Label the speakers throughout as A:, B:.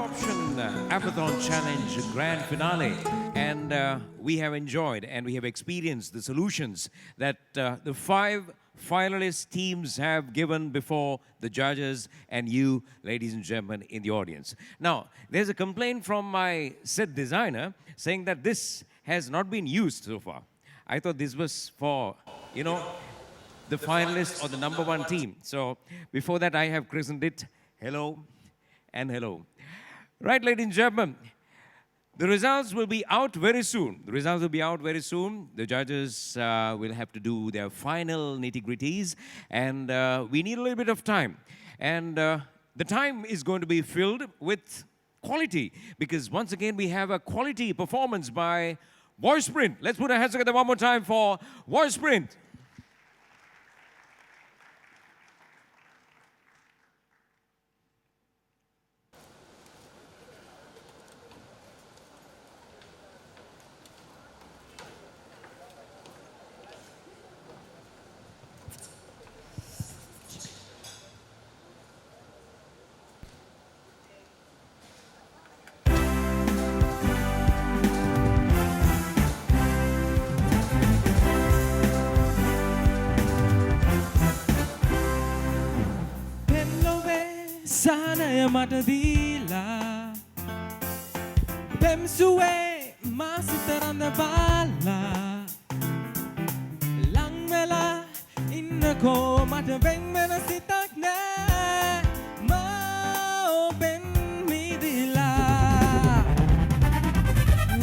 A: Option Appathon Challenge Grand Finale, and we have enjoyed and we have experienced the solutions that the 5 finalist teams have given before the judges and you, ladies and gentlemen, in the audience. Now, there's a complaint from my set designer saying that this has not been used so far. I thought this was for, you know, the finalists or the #1 team. So before that, I have christened it Hello and Hello. Right, ladies and gentlemen, the results will be out very soon. The results will be out very soon. The judges will have to do their final nitty-gritties, and we need a little bit of time. And the time is going to be filled with quality, because once again, we have a quality performance by Voice Print. Let's put our hands together one more time for Voice Print.
B: Sana matadila Pemsuwe masitaranda bala Langmela innako matabeng menasitak na Mao ben midila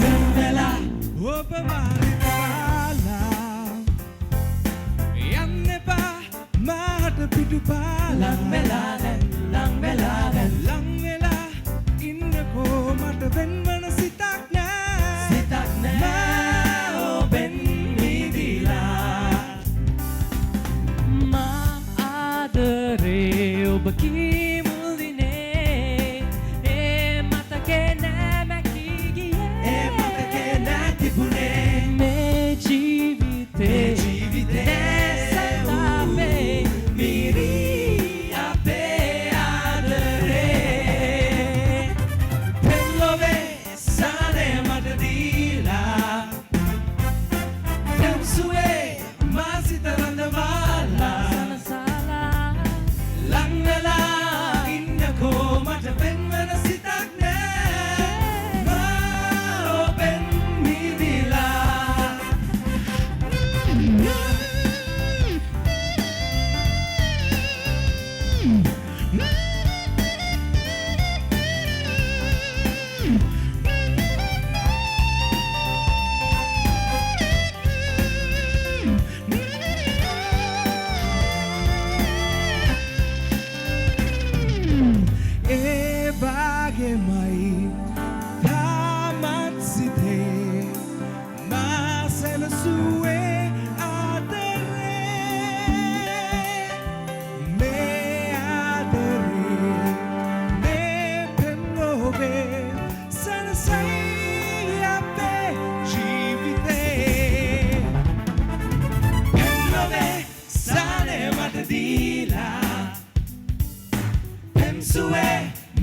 B: Langmela opa maritala Yanne pa matapitu bala Langmela Langmela innako mataben menasitak na Mao ben midila Maadare obaki muline matake na makigiye matake na tipune me jivite satape miri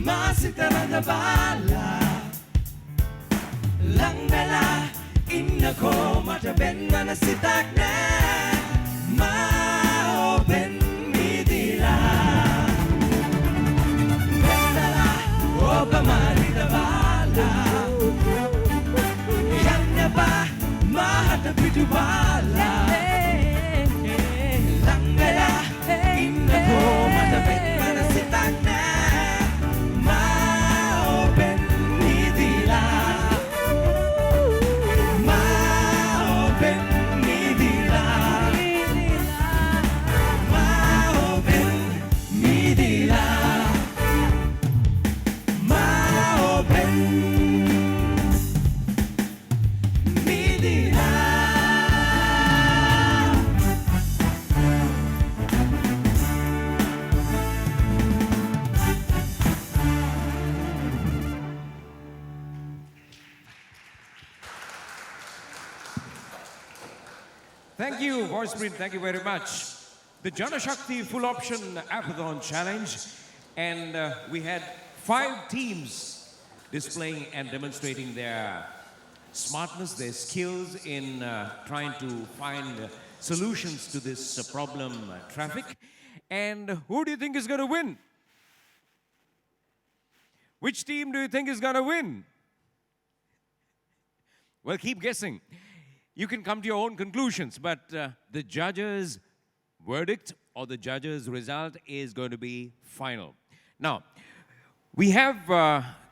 B: Masitaranda bala Langmela innako mataben menasitak na Mao ben midila Langmela opa marita bala Yanne pa mahatapitu bala Langmela innako mataben menasitak na
A: Thank you, Voice Print. Thank you very much. The Janashakthi Full Option Appathon Challenge, and we had 5 teams displaying and demonstrating their smartness, their skills in trying to find solutions to this problem, traffic. And who do you think is going to win? Which team do you think is going to win? Well, keep guessing. You can come to your own conclusions, but the judge's verdict or the judge's result is going to be final. Now, we have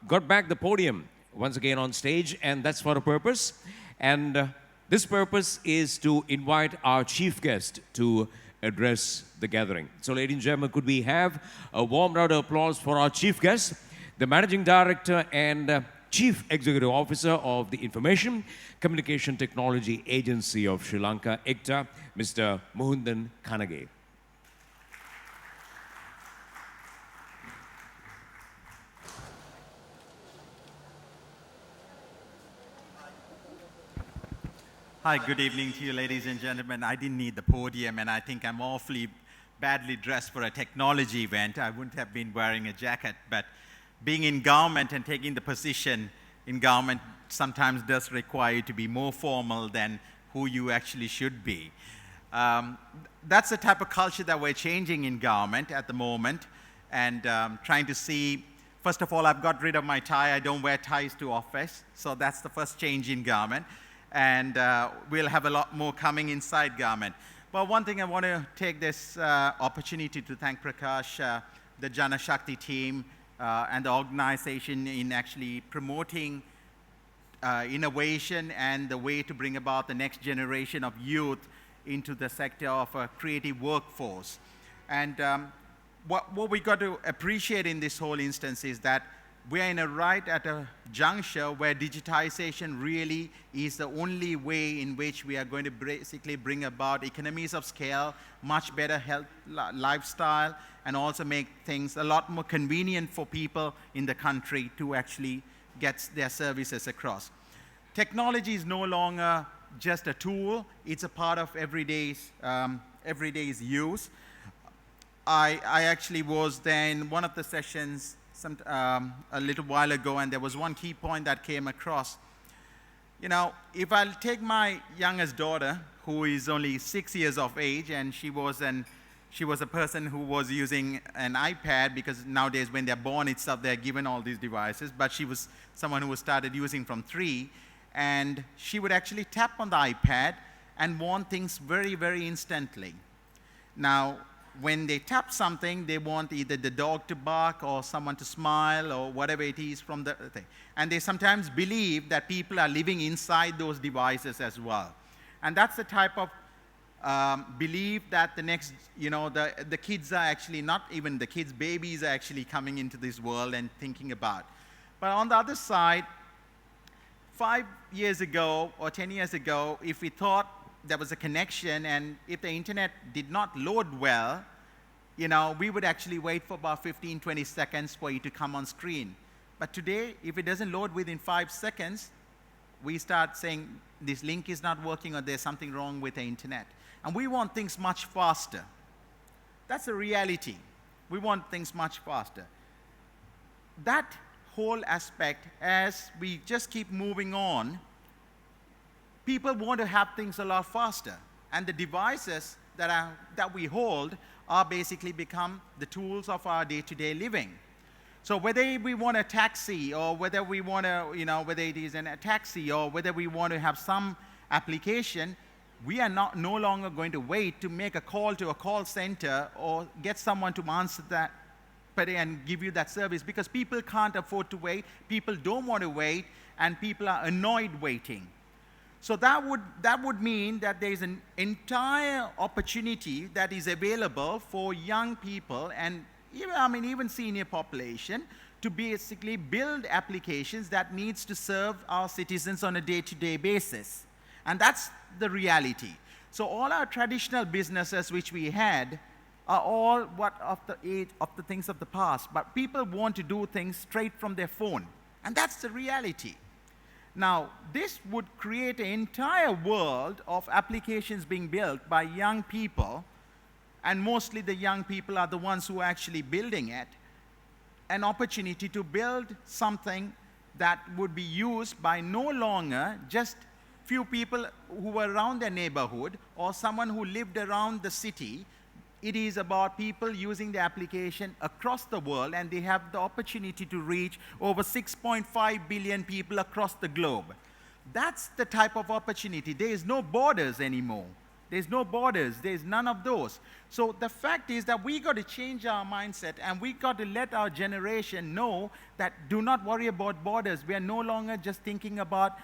A: got back the podium once again on stage, and that's for a purpose. And this purpose is to invite our chief guest to address the gathering. So, ladies and gentlemen, could we have a warm round of applause for our chief guest, the Managing Director and Chief Executive Officer of the Information Communication Technology Agency of Sri Lanka, ICTA, Mr. Muhundan Kanage.
C: Hi, good evening to you, ladies and gentlemen. I didn't need the podium, and I think I'm awfully badly dressed for a technology event. I wouldn't have been wearing a jacket, but being in government and taking the position in government sometimes does require you to be more formal than who you actually should be. That's the type of culture that we're changing in government at the moment, and trying to see, first of all, I've got rid of my tie. I don't wear ties to office, so that's the first change in government. And we'll have a lot more coming inside government. But one thing I want to take this opportunity to thank Prakash, the Janashakthi team, and the organization in actually promoting innovation and the way to bring about the next generation of youth into the sector of a creative workforce. And what we got to appreciate in this whole instance is that we are right at a juncture where digitization really is the only way in which we are going to basically bring about economies of scale, much better health lifestyle, and also make things a lot more convenient for people in the country to actually get their services across. Technology is no longer just a tool, it's a part of everyday's use. I actually was there in one of the sessions a little while ago, and there was one key point that came across. You know, if I'll take my youngest daughter, who is only 6 years of age, and she was a person who was using an iPad, because nowadays when they're born itself, they're given all these devices, but she was someone who started using from 3, and she would actually tap on the iPad and want things very, very instantly. Now, when they tap something, they want either the dog to bark or someone to smile or whatever it is from the thing. And they sometimes believe that people are living inside those devices as well. And that's the type of belief that the next, you know, the kids are actually, not even the kids, babies are actually coming into this world and thinking about. But on the other side, 5 years ago or 10 years ago, if we thought there was a connection, and if the internet did not load well, you know, we would actually wait for about 15, 20 seconds for it to come on screen. But today, if it doesn't load within 5 seconds, we start saying this link is not working or there's something wrong with the internet. And we want things much faster. That's a reality. We want things much faster. That whole aspect, as we just keep moving on, people want to have things a lot faster, and the devices that we hold are basically become the tools of our day-to-day living. So whether we want a taxi, or whether we want to, you know, whether it is a taxi, or whether we want to have some application, we are no longer going to wait to make a call to a call center or get someone to answer that and give you that service, because people can't afford to wait, people don't want to wait, and people are annoyed waiting. So that would mean that there is an entire opportunity that is available for young people and even senior population to basically build applications that needs to serve our citizens on a day-to-day basis. And that's the reality. So all our traditional businesses which we had are all of the things of the past, but people want to do things straight from their phone. And that's the reality. Now, this would create an entire world of applications being built by young people, and mostly the young people are the ones who are actually building it, an opportunity to build something that would be used by no longer just few people who were around their neighborhood or someone who lived around the city. It is about people using the application across the world, and they have the opportunity to reach over 6.5 billion people across the globe. That's the type of opportunity. There is no borders anymore. There's no borders. There's none of those. So the fact is that we got to change our mindset, and we got to let our generation know that do not worry about borders. We are no longer just thinking about,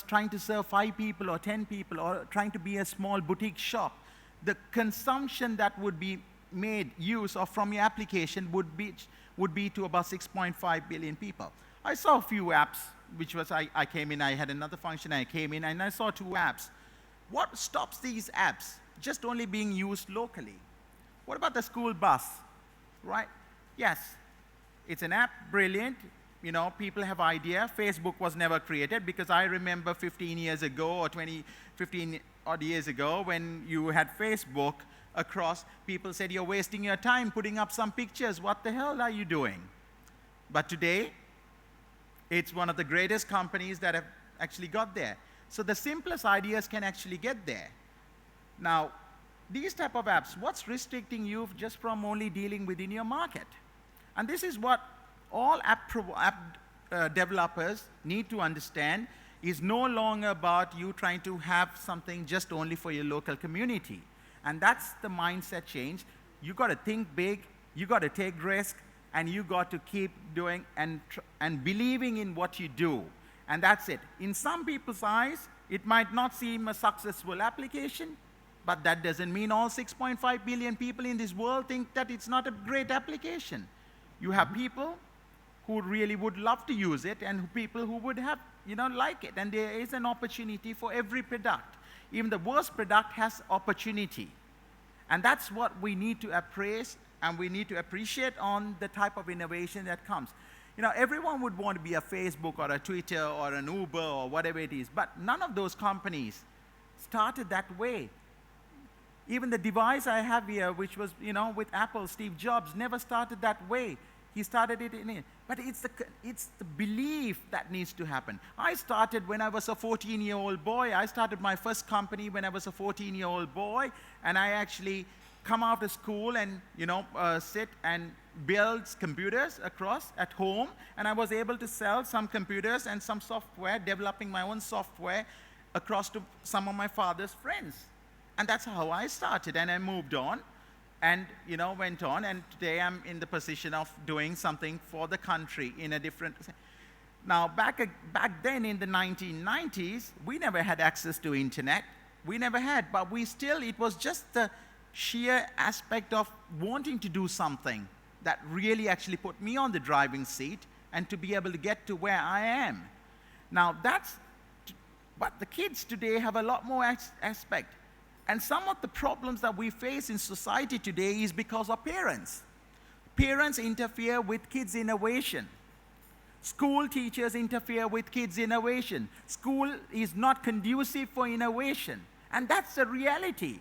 C: trying to serve 5 people or 10 people or trying to be a small boutique shop. The consumption that would be made use of from your application would be to about 6.5 billion people. I saw a few apps, which was I came in, I had another function, I came in, and I saw 2 apps. What stops these apps just only being used locally? What about the school bus, right? Yes, it's an app, brilliant. People have idea. Facebook was never created, because I remember 15 years ago or 15 odd years ago when you had Facebook across, people said, you're wasting your time putting up some pictures. What the hell are you doing? But today, it's one of the greatest companies that have actually got there. So the simplest ideas can actually get there. Now, these type of apps, what's restricting you just from only dealing within your market? And this is what all app developers need to understand, is no longer about you trying to have something just only for your local community. And that's the mindset change. You got to think big, you got to take risk, and you got to keep doing and believing in what you do. And that's it. In some people's eyes, it might not seem a successful application, but that doesn't mean all 6.5 billion people in this world think that it's not a great application. You have people who really would love to use it, and people who would have, like it. And there is an opportunity for every product. Even the worst product has opportunity. And that's what we need to appraise, and we need to appreciate on the type of innovation that comes. Everyone would want to be a Facebook or a Twitter or an Uber or whatever it is, but none of those companies started that way. Even the device I have here, which was, with Apple, Steve Jobs, never started that way. He started it in it. But it's the belief that needs to happen. I started when I was a 14-year-old boy. I started my first company when I was a 14-year-old boy, and I actually come after school and, sit and build computers across at home, and I was able to sell some computers and some software, developing my own software across to some of my father's friends. And that's how I started, and I moved on and, went on, and today I'm in the position of doing something for the country in a different... Now, back then in the 1990s, we never had access to internet. We never had, but it was just the sheer aspect of wanting to do something that really actually put me on the driving seat and to be able to get to where I am. Now but the kids today have a lot more aspect. And some of the problems that we face in society today is because of parents. Parents interfere with kids' innovation. School teachers interfere with kids' innovation. School is not conducive for innovation. And that's the reality.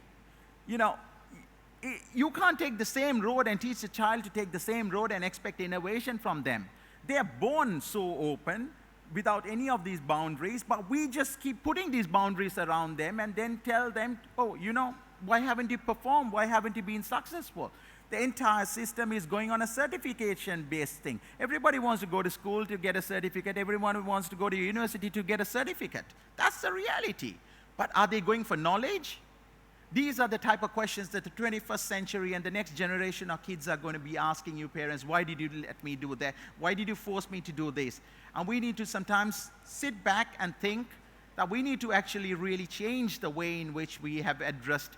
C: You can't take the same road and teach a child to take the same road and expect innovation from them. They're born so open, without any of these boundaries, but we just keep putting these boundaries around them and then tell them, oh, why haven't you performed? Why haven't you been successful? The entire system is going on a certification-based thing. Everybody wants to go to school to get a certificate. Everyone wants to go to university to get a certificate. That's the reality. But are they going for knowledge? These are the type of questions that the 21st century and the next generation of kids are going to be asking you parents. Why did you let me do that? Why did you force me to do this? And we need to sometimes sit back and think that we need to actually really change the way in which we have addressed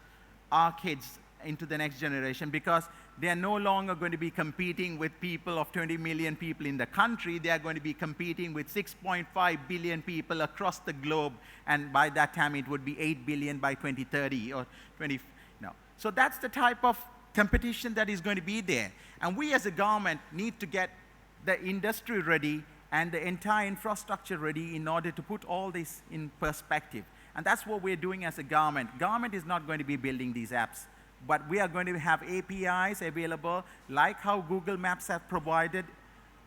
C: our kids into the next generation, because they are no longer going to be competing with people of 20 million people in the country. They are going to be competing with 6.5 billion people across the globe, and by that time it would be 8 billion by 2030 or 20. No. So that's the type of competition that is going to be there. And we as a government need to get the industry ready and the entire infrastructure ready in order to put all this in perspective. And that's what we're doing as a government. Government is not going to be building these apps, but we are going to have APIs available, like how Google Maps have provided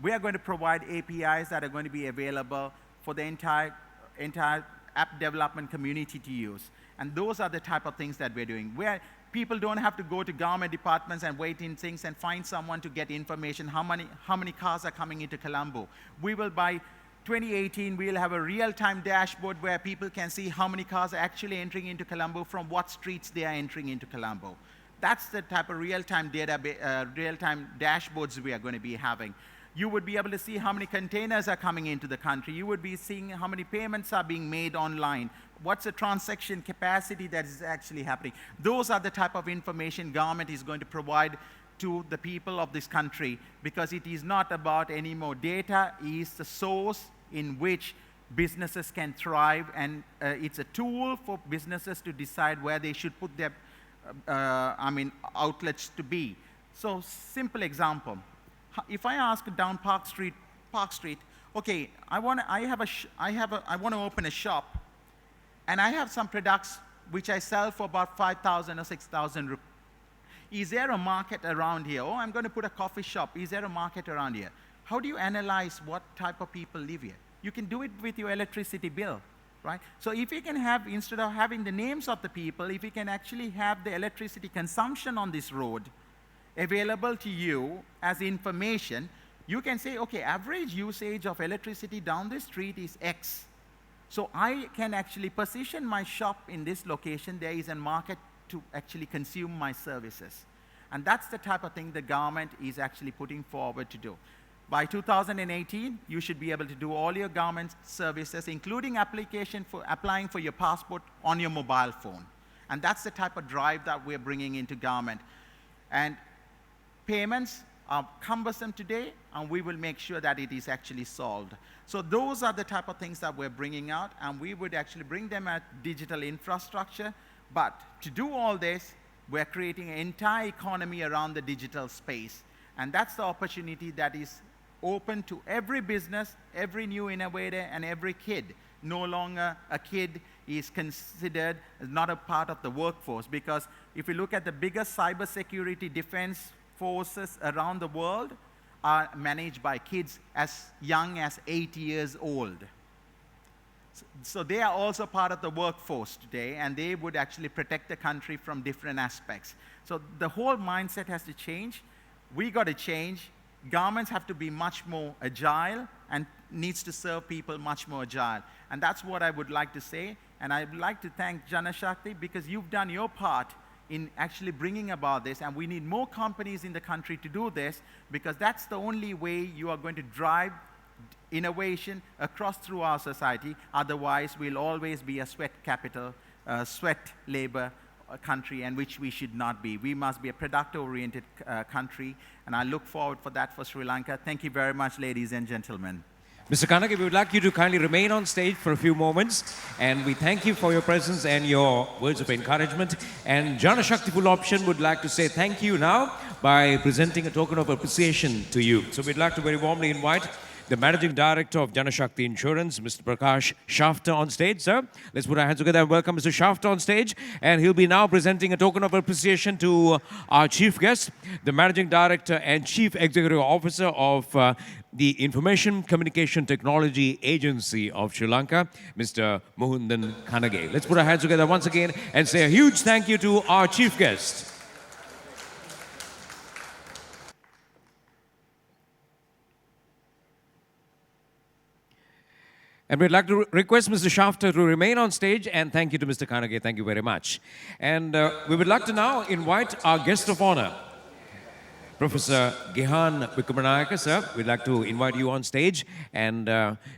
C: We are going to provide APIs that are going to be available for the entire app development community to use. And those are the type of things that we're doing, where people don't have to go to government departments and wait in things and find someone to get information, how many cars are coming into Colombo. We will, by 2018, we'll have a real-time dashboard where people can see how many cars are actually entering into Colombo, from what streets they are entering into Colombo. That's the type of real-time real-time dashboards we are going to be having. You would be able to see how many containers are coming into the country. You would be seeing how many payments are being made online. What's the transaction capacity that is actually happening? Those are the type of information government is going to provide to the people of this country, because it is not about any more. Data is the source in which businesses can thrive, and it's a tool for businesses to decide where they should put their outlets to be. So, simple example. If I ask down Park Street, okay, I want to open a shop, and I have some products which I sell for about 5,000 or 6,000 rupees. Is there a market around here? Oh, I'm going to put a coffee shop. Is there a market around here? How do you analyze what type of people live here? You can do it with your electricity bill, right? So if you can have, instead of having the names of the people, if you can actually have the electricity consumption on this road available to you as information, you can say, okay, average usage of electricity down the street is X. So I can actually position my shop in this location. There is a market to actually consume my services. And that's the type of thing the government is actually putting forward to do. By 2018, you should be able to do all your government services, including applying for your passport on your mobile phone. And that's the type of drive that we're bringing into government. And payments are cumbersome today, and we will make sure that it is actually solved. So those are the type of things that we're bringing out, and we would actually bring them at digital infrastructure. But to do all this, we're creating an entire economy around the digital space. And that's the opportunity that is open to every business, every new innovator, and every kid. No longer a kid is considered as not a part of the workforce, because if you look at the biggest cybersecurity defense forces around the world are managed by kids as young as 8 years old. So they are also part of the workforce today, and they would actually protect the country from different aspects. So the whole mindset has to change. We got to change. Governments have to be much more agile and needs to serve people much more agile. And that's what I would like to say. And I would like to thank Janashakthi, because you've done your part in actually bringing about this, and we need more companies in the country to do this, because that's the only way you are going to drive innovation across through our society. Otherwise, we'll always be a sweat capital, sweat labor country, and which we should not be. We must be a product-oriented country, and I look forward for that for Sri Lanka. Thank you very much, ladies and gentlemen.
A: Mr. Kanage, we would like you to kindly remain on stage for a few moments, and we thank you for your presence and your words of encouragement. And Janashakthi Full Option would like to say thank you now by presenting a token of appreciation to you. So we'd like to very warmly invite the Managing Director of Janashakthi Insurance, Mr. Prakash Shafter, on stage, sir. Let's put our hands together and welcome Mr. Shafter on stage. And he'll be now presenting a token of appreciation to our chief guest, the Managing Director and Chief Executive Officer of the Information Communication Technology Agency of Sri Lanka, Mr. Mohandan Kanage. Let's put our hands together once again and say a huge thank you to our chief guest. And we'd like to request Mr. Shafter to remain on stage, and thank you to Mr. Kanage. Thank you very much. And we would like to now invite our guest of honor, Professor Gehan Wickramanayake, sir. We'd like to invite you on stage, and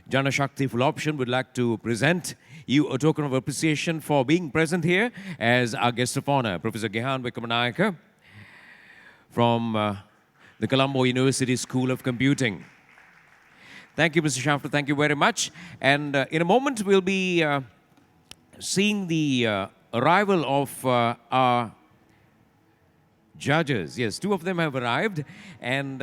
A: Janashakthi Full Option would like to present you a token of appreciation for being present here as our guest of honor, Professor Gehan Wickramanayake from the Colombo University School of Computing. Thank you, Mr. Shafter. Thank you very much. And in a moment, we'll be seeing the arrival of our judges. Yes, two of them have arrived. And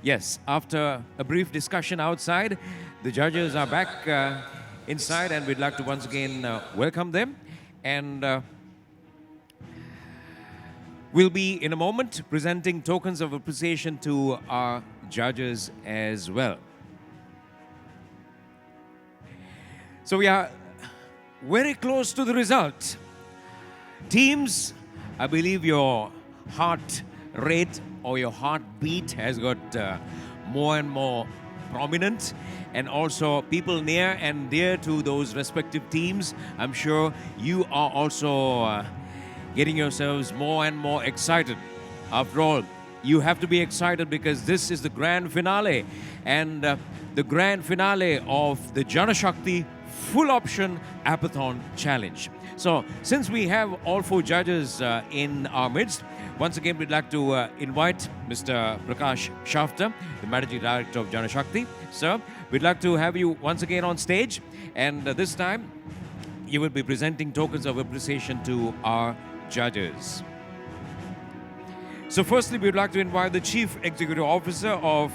A: yes, after a brief discussion outside, the judges are back inside, and we'd like to once again welcome them. And we'll be, in a moment, presenting tokens of appreciation to our judges as well. So we are very close to the result. Teams, I believe your heart rate or your heartbeat has got more and more prominent, and also people near and dear to those respective teams, I'm sure you are also getting yourselves more and more excited. After all, you have to be excited because this is the grand finale, and the grand finale of the Janashakthi full option Appathon challenge. So since we have all four judges in our midst, once again we'd like to invite Mr. Prakash Shafter, the Managing Director of Janashakthi. Sir, we'd like to have you once again on stage, and this time you will be presenting tokens of appreciation to our judges. So firstly, we'd like to invite the Chief Executive Officer of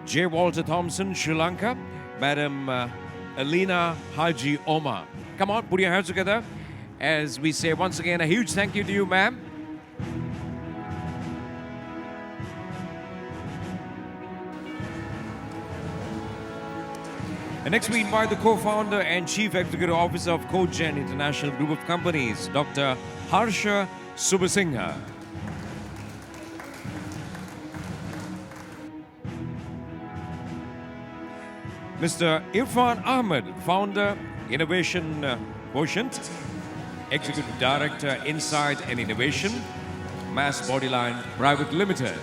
A: J. Walter Thompson, Sri Lanka, Madam Alina Haji Omar. Come on, put your hands together as we say once again a huge thank you to you, ma'am. And next we invite the co-founder and Chief Executive Officer of Cogen International Group of Companies, Dr. Harsha Subasingha. Mr. Irfan Ahmed, Founder, Innovation Quotient, Executive Director, Insight and Innovation, Mass Bodyline Private Limited.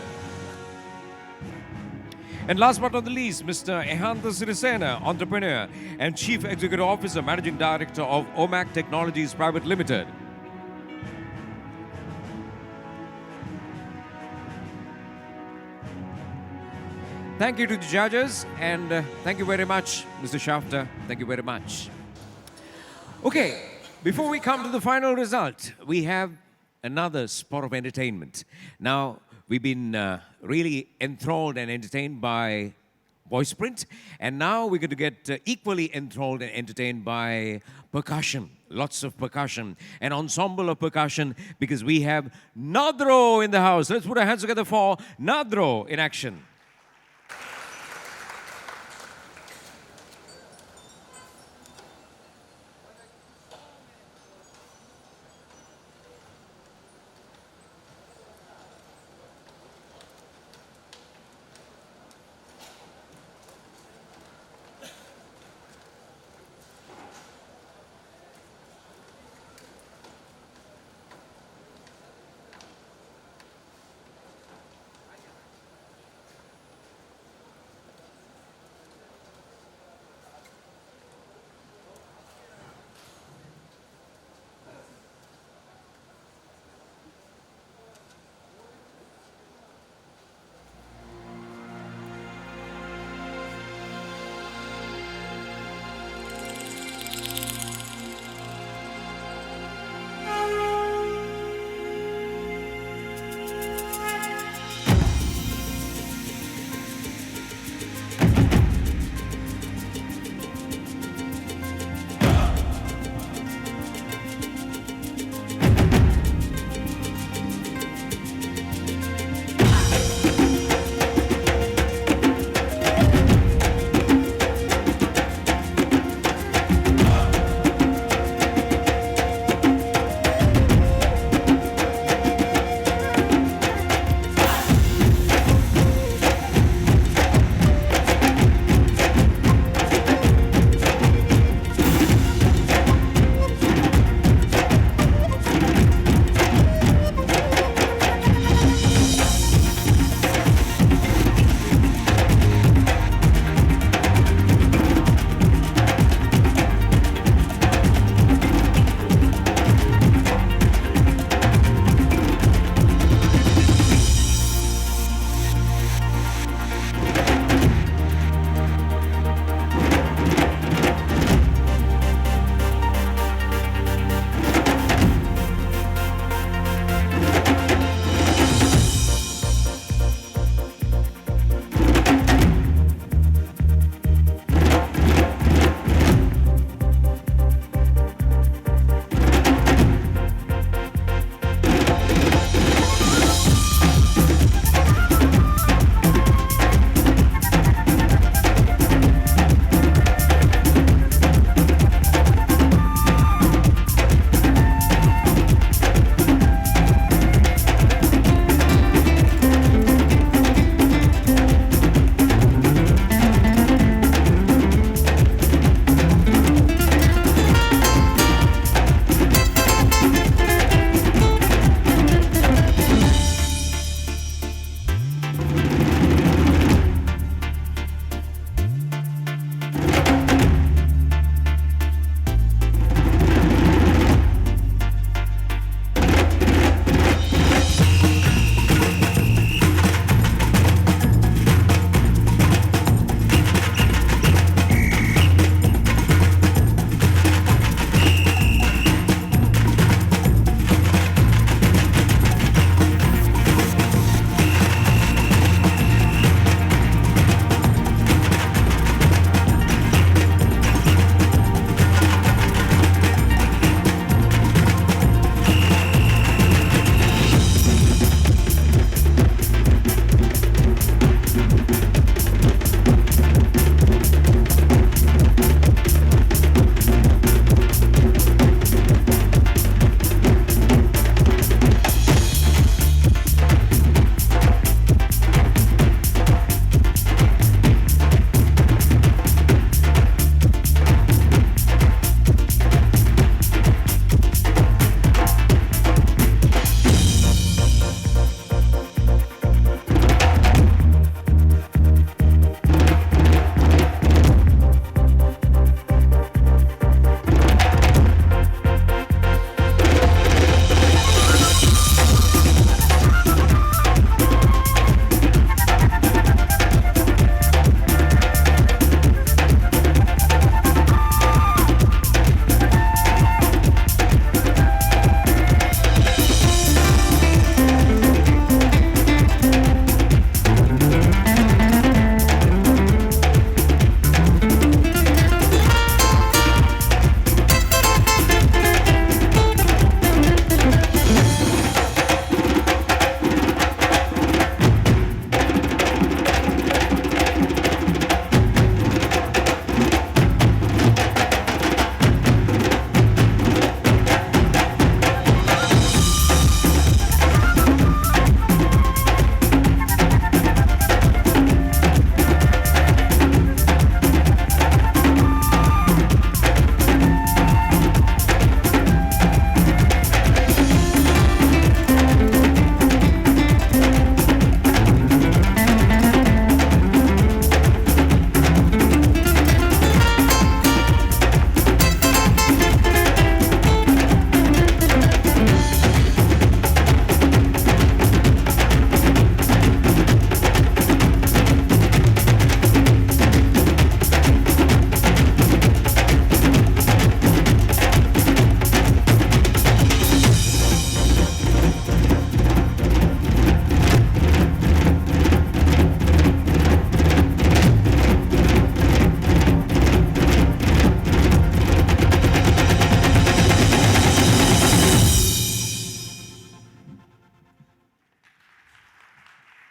A: And last but not the least, Mr. Ehanta Sirisena, Entrepreneur and Chief Executive Officer, Managing Director of OMAC Technologies Private Limited. Thank you to the judges, and thank you very much, Mr. Shafter. Thank you very much. Okay, before we come to the final result, we have another spot of entertainment. Now, we've been really enthralled and entertained by voice print, and now we're going to get equally enthralled and entertained by percussion. Lots of percussion, an ensemble of percussion, because we have Nadro in the house. Let's put our hands together for Nadro in action.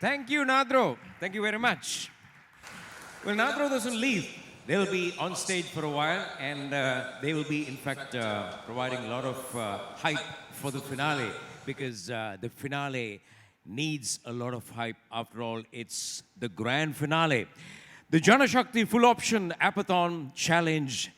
A: Thank you, Nadro. Thank you very much. Well, Nadro doesn't leave. They'll be on stage for a while, and they will be, in fact, providing a lot of hype for the finale, because the finale needs a lot of hype. After all, it's the grand finale. The Janashakthi Full Option Appathon Challenge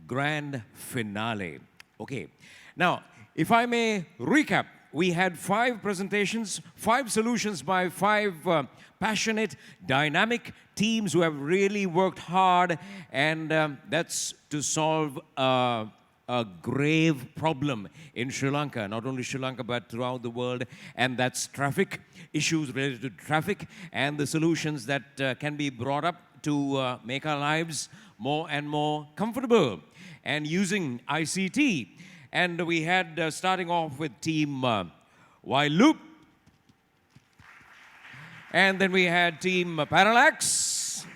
A: Grand Finale. Okay. Now, if I may recap, we had 5 presentations, 5 solutions by 5 passionate, dynamic teams who have really worked hard, and that's to solve a grave problem in Sri Lanka, not only Sri Lanka but throughout the world, and that's traffic, issues related to traffic, and the solutions that can be brought up to make our lives more and more comfortable, and using ICT. And we had, starting off with Team While Loop, and then we had Team Parallax,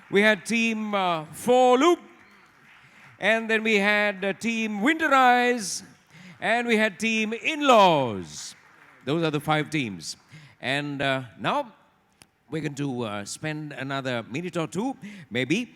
A: we had Team 4 Loop, and then we had Team Winterize, and we had Team In-Laws. Those are the 5 teams. And now we're going to spend another minute or two, maybe,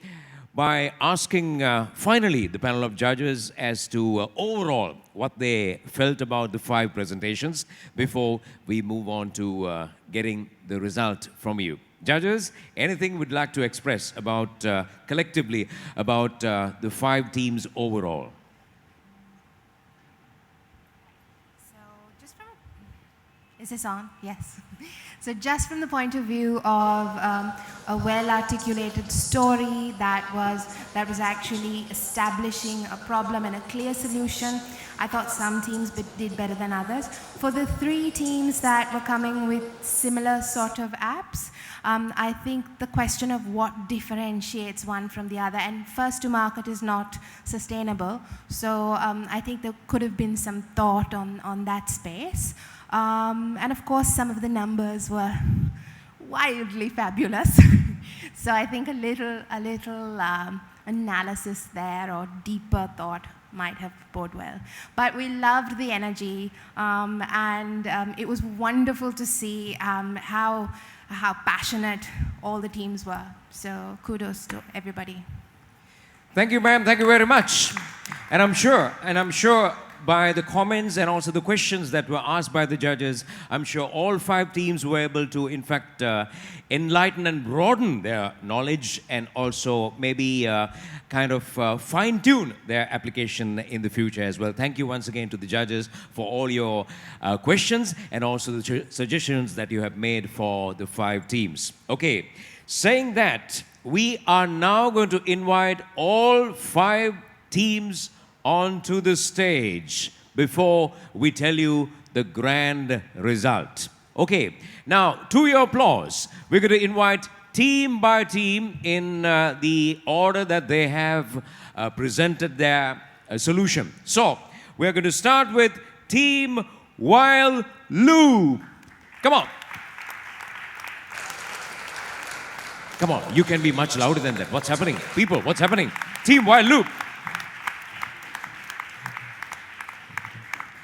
A: by asking finally the panel of judges as to overall what they felt about the 5 presentations before we move on to getting the result from you. Judges, anything would like to express about collectively about the 5 teams overall?
D: So just from, is this on? Yes. So just from the point of view of a well-articulated story that was actually establishing a problem and a clear solution, I thought some teams did better than others. For the 3 teams that were coming with similar sort of apps, I think the question of what differentiates one from the other, and first to market is not sustainable. So I think there could have been some thought on that space. And of course, some of the numbers were wildly fabulous. So I think a little analysis there or deeper thought might have bode well. But we loved the energy, and it was wonderful to see how passionate all the teams were. So kudos to everybody.
A: Thank you, ma'am. Thank you very much. And I'm sure by the comments and also the questions that were asked by the judges, I'm sure all 5 teams were able to, in fact, enlighten and broaden their knowledge, and also maybe kind of fine-tune their application in the future as well. Thank you once again to the judges for all your questions and also the suggestions that you have made for the 5 teams. Okay, saying that, we are now going to invite all 5 teams onto the stage before we tell you the grand result. Okay, now to your applause, we're going to invite team by team in the order that they have presented their solution. So, we're going to start with Team While Loop. Come on. Come on, you can be much louder than that. What's happening? People, what's happening? Team While Loop.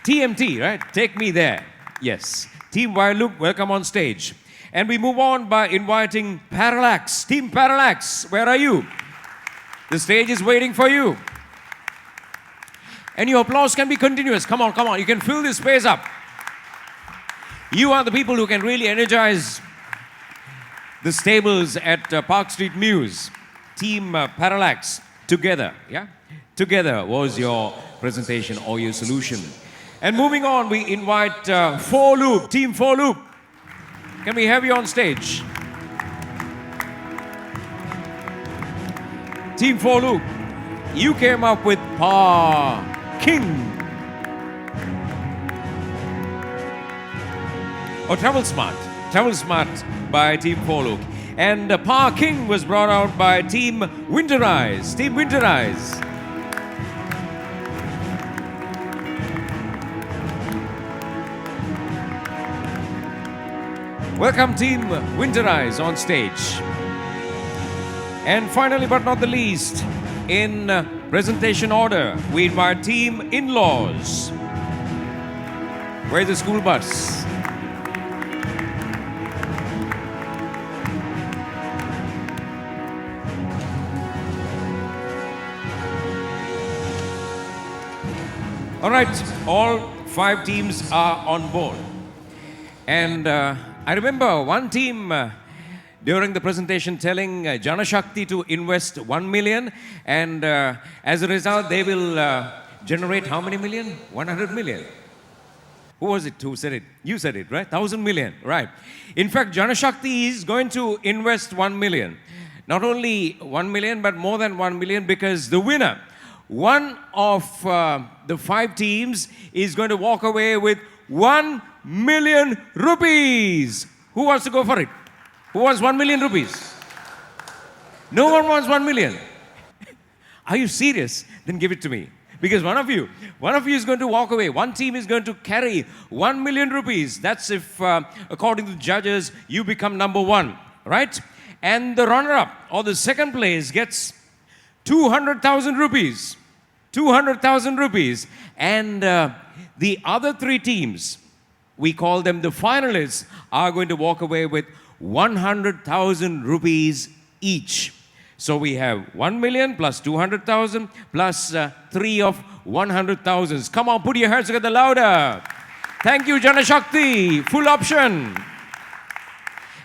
A: TMT, right? Take me there. Yes. Team While Loop, welcome on stage. And we move on by inviting Parallax. Team Parallax, where are you? The stage is waiting for you. And your applause can be continuous. Come on, come on. You can fill this space up. You are the people who can really energize the stables at Park Street Mews. Team Parallax, together, yeah? Together was your presentation or your solution. And moving on, we invite 4 Loop, Team 4 Loop. Can we have you on stage? Team 4 Loop, you came up with Parking. Oh, Travel Smart. Travel Smart by Team 4 Loop. And Parking was brought out by Team Winterize. Team Winterize. Welcome Team Winterize on stage. And finally but not the least, in presentation order, we invite Team In-Laws. Where's the school bus? All right, all 5 teams are on board. And I remember one team during the presentation telling Janashakthi to invest 1 million, and as a result, they will generate how many million? 100 million. Who was it who said it? You said it, right? 1,000 million, right. In fact, Janashakthi is going to invest 1 million. Not only 1 million, but more than 1 million, because the winner, one of the 5 teams, is going to walk away with 1 million rupees. Who wants to go for it? Who wants 1 million rupees? No one wants 1 million. Are you serious? Then give it to me. Because one of you is going to walk away. One team is going to carry 1 million rupees. That's if, according to the judges, you become number 1, right? And the runner-up or the second place gets 200,000 rupees. 200,000 rupees. And the other 3 teams, we call them the finalists, are going to walk away with 100,000 rupees each. So we have 1 million plus 200,000 plus 3 of 100,000s. Come on, put your hands together louder. Thank you, Janashakthi. Full option.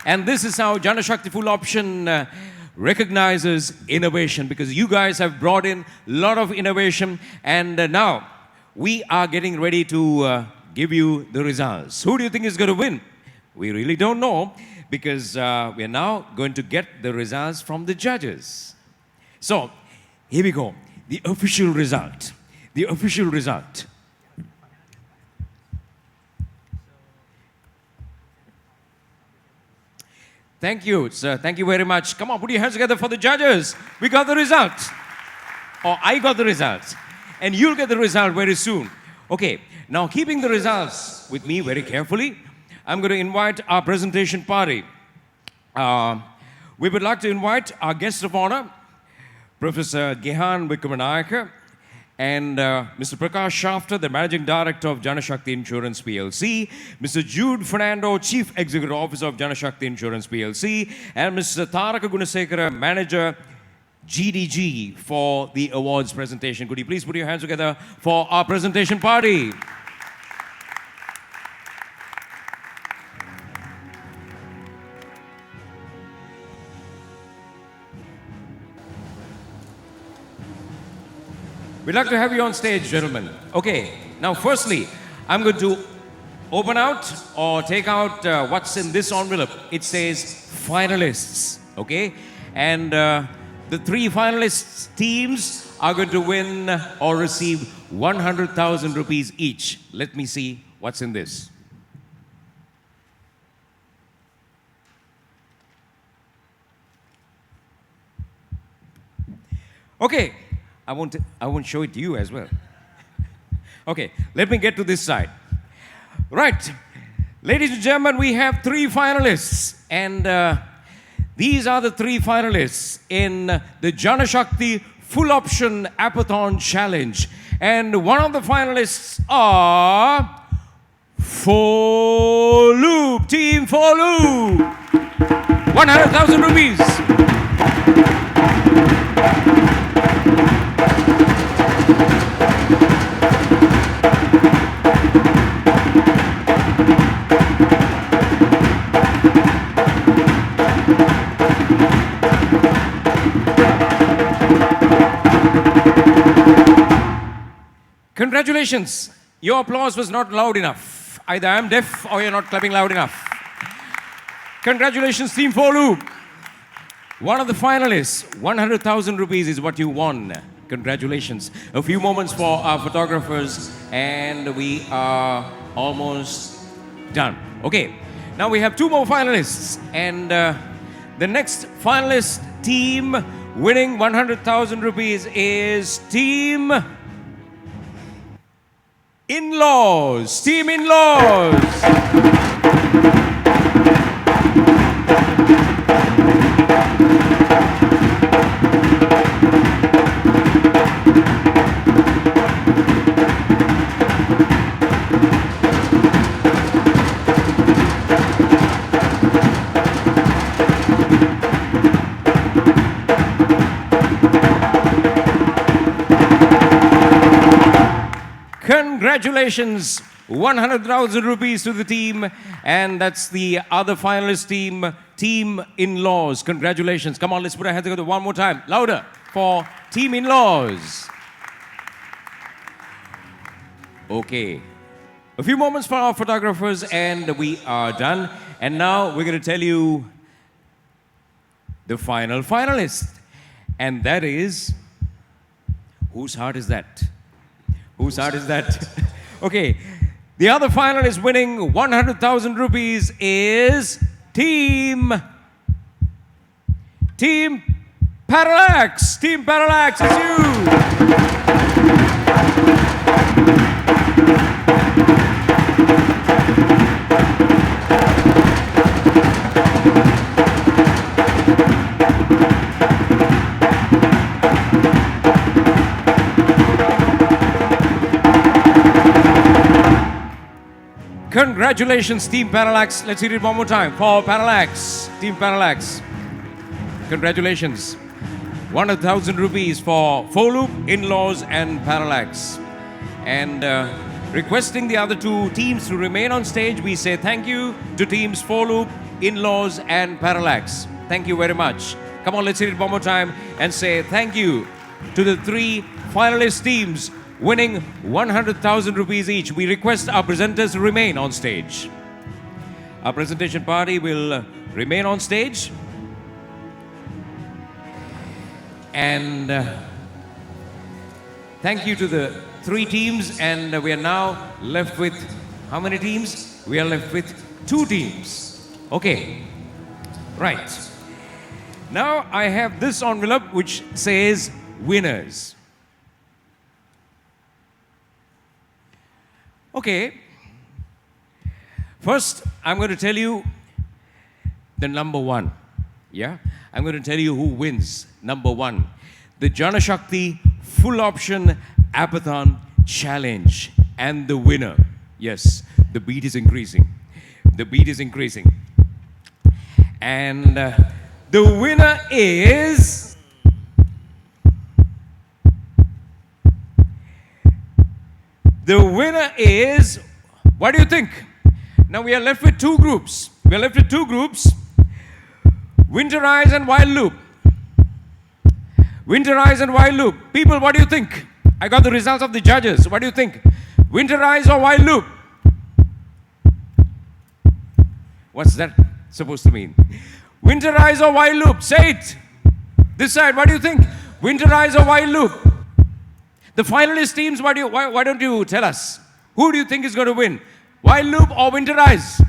A: And this is how Janashakthi Full Option recognizes innovation, because you guys have brought in a lot of innovation, and now we are getting ready to give you the results. Who do you think is going to win? We really don't know, because we are now going to get the results from the judges. So, here we go. The official result. The official result. Thank you, sir. Thank you very much. Come on, put your hands together for the judges. We got the result. Or I got the results. And you'll get the result very soon. Okay, now keeping the results with me very carefully, I'm going to invite our presentation party. We would like to invite our guest of honor, Professor Gehan Vikramanayake, and Mr. Prakash Shafter, the Managing Director of Janashakthi Insurance PLC, Mr. Jude Fernando, Chief Executive Officer of Janashakthi Insurance PLC, and Mr. Taraka Gunasekara, Manager GDG, for the awards presentation. Could you please put your hands together for our presentation party? We'd like to have you on stage, gentlemen. Okay, now firstly, I'm going to open out or take out what's in this envelope. It says finalists, okay? And the 3 finalists teams are going to win or receive 100,000 rupees each. Let me see what's in this. Okay. I won't show it to you as well. Okay, let me get to this side. Right, ladies and gentlemen, we have 3 finalists, and these are the 3 finalists in the Janashakthi Full Option Appathon Challenge. And one of the finalists are Loop, Team Loop. 100,000 rupees. Congratulations. Your applause was not loud enough. Either I'm deaf or you're not clapping loud enough. Congratulations, Team Loop. One of the finalists, 100,000 rupees is what you won. Congratulations. A few moments for our photographers, and we are almost done. Okay, now we have 2 more finalists, and the next finalist team winning 100,000 rupees is Team In-Laws. Team In-Laws. Congratulations. 100,000 rupees to the team. And that's the other finalist team, Team In-Laws. Congratulations. Come on, let's put our hands together one more time. Louder for Team In-Laws. Okay. A few moments for our photographers and we are done. And now we're going to tell you the final finalist. And that is... Whose heart is that? Whose heart is that? Okay. The other finalist winning 100,000 rupees is Team Parallax. Team Parallax, it's you. Congratulations, Team Parallax. Let's hear it one more time for Parallax. Team Parallax. Congratulations. 100,000 rupees for Foloop, In-Laws, and Parallax. And requesting the other two teams to remain on stage, we say thank you to teams Foloop, In-Laws, and Parallax. Thank you very much. Come on, let's hear it one more time and say thank you to the three finalist teams winning 100,000 rupees each. We request our presenters to remain on stage. Our presentation party will remain on stage. And thank you to the three teams. And we are now left with, how many teams? We are left with 2 teams. Okay, right. Now I have this envelope which says winners. Okay, first I'm going to tell you the number 1, yeah? I'm going to tell you who wins, number 1. The Janashakthi Full Option Appathon Challenge. And the winner, yes, the beat is increasing. The beat is increasing. And the winner is... The winner is, what do you think? Now we are left with 2 groups. We are left with 2 groups. Winterize and Wild Loop. Winterize and Wild Loop. People, what do you think? I got the results of the judges. What do you think? Winterize or Wild Loop? What's that supposed to mean? Winterize or Wild Loop? Say it. This side, what do you think? Winterize or Wild Loop? The finalist teams, why don't you tell us? Who do you think is going to win? Wild Loop or Winterize?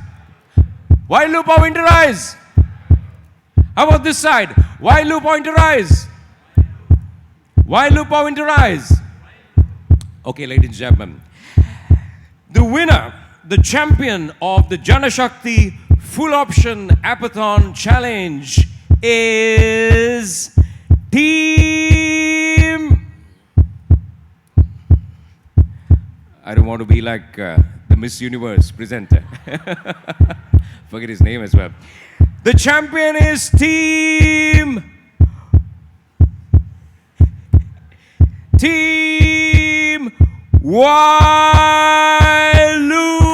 A: Wild Loop or Winterize? How about this side? Wild Loop or Winterize? Wild Loop or Winterize? Okay, ladies and gentlemen. The winner, the champion of the Janashakthi Full Option Appathon Challenge is Team... I don't want to be like the Miss Universe presenter. Forget his name as well. The champion is Team Wild Loop.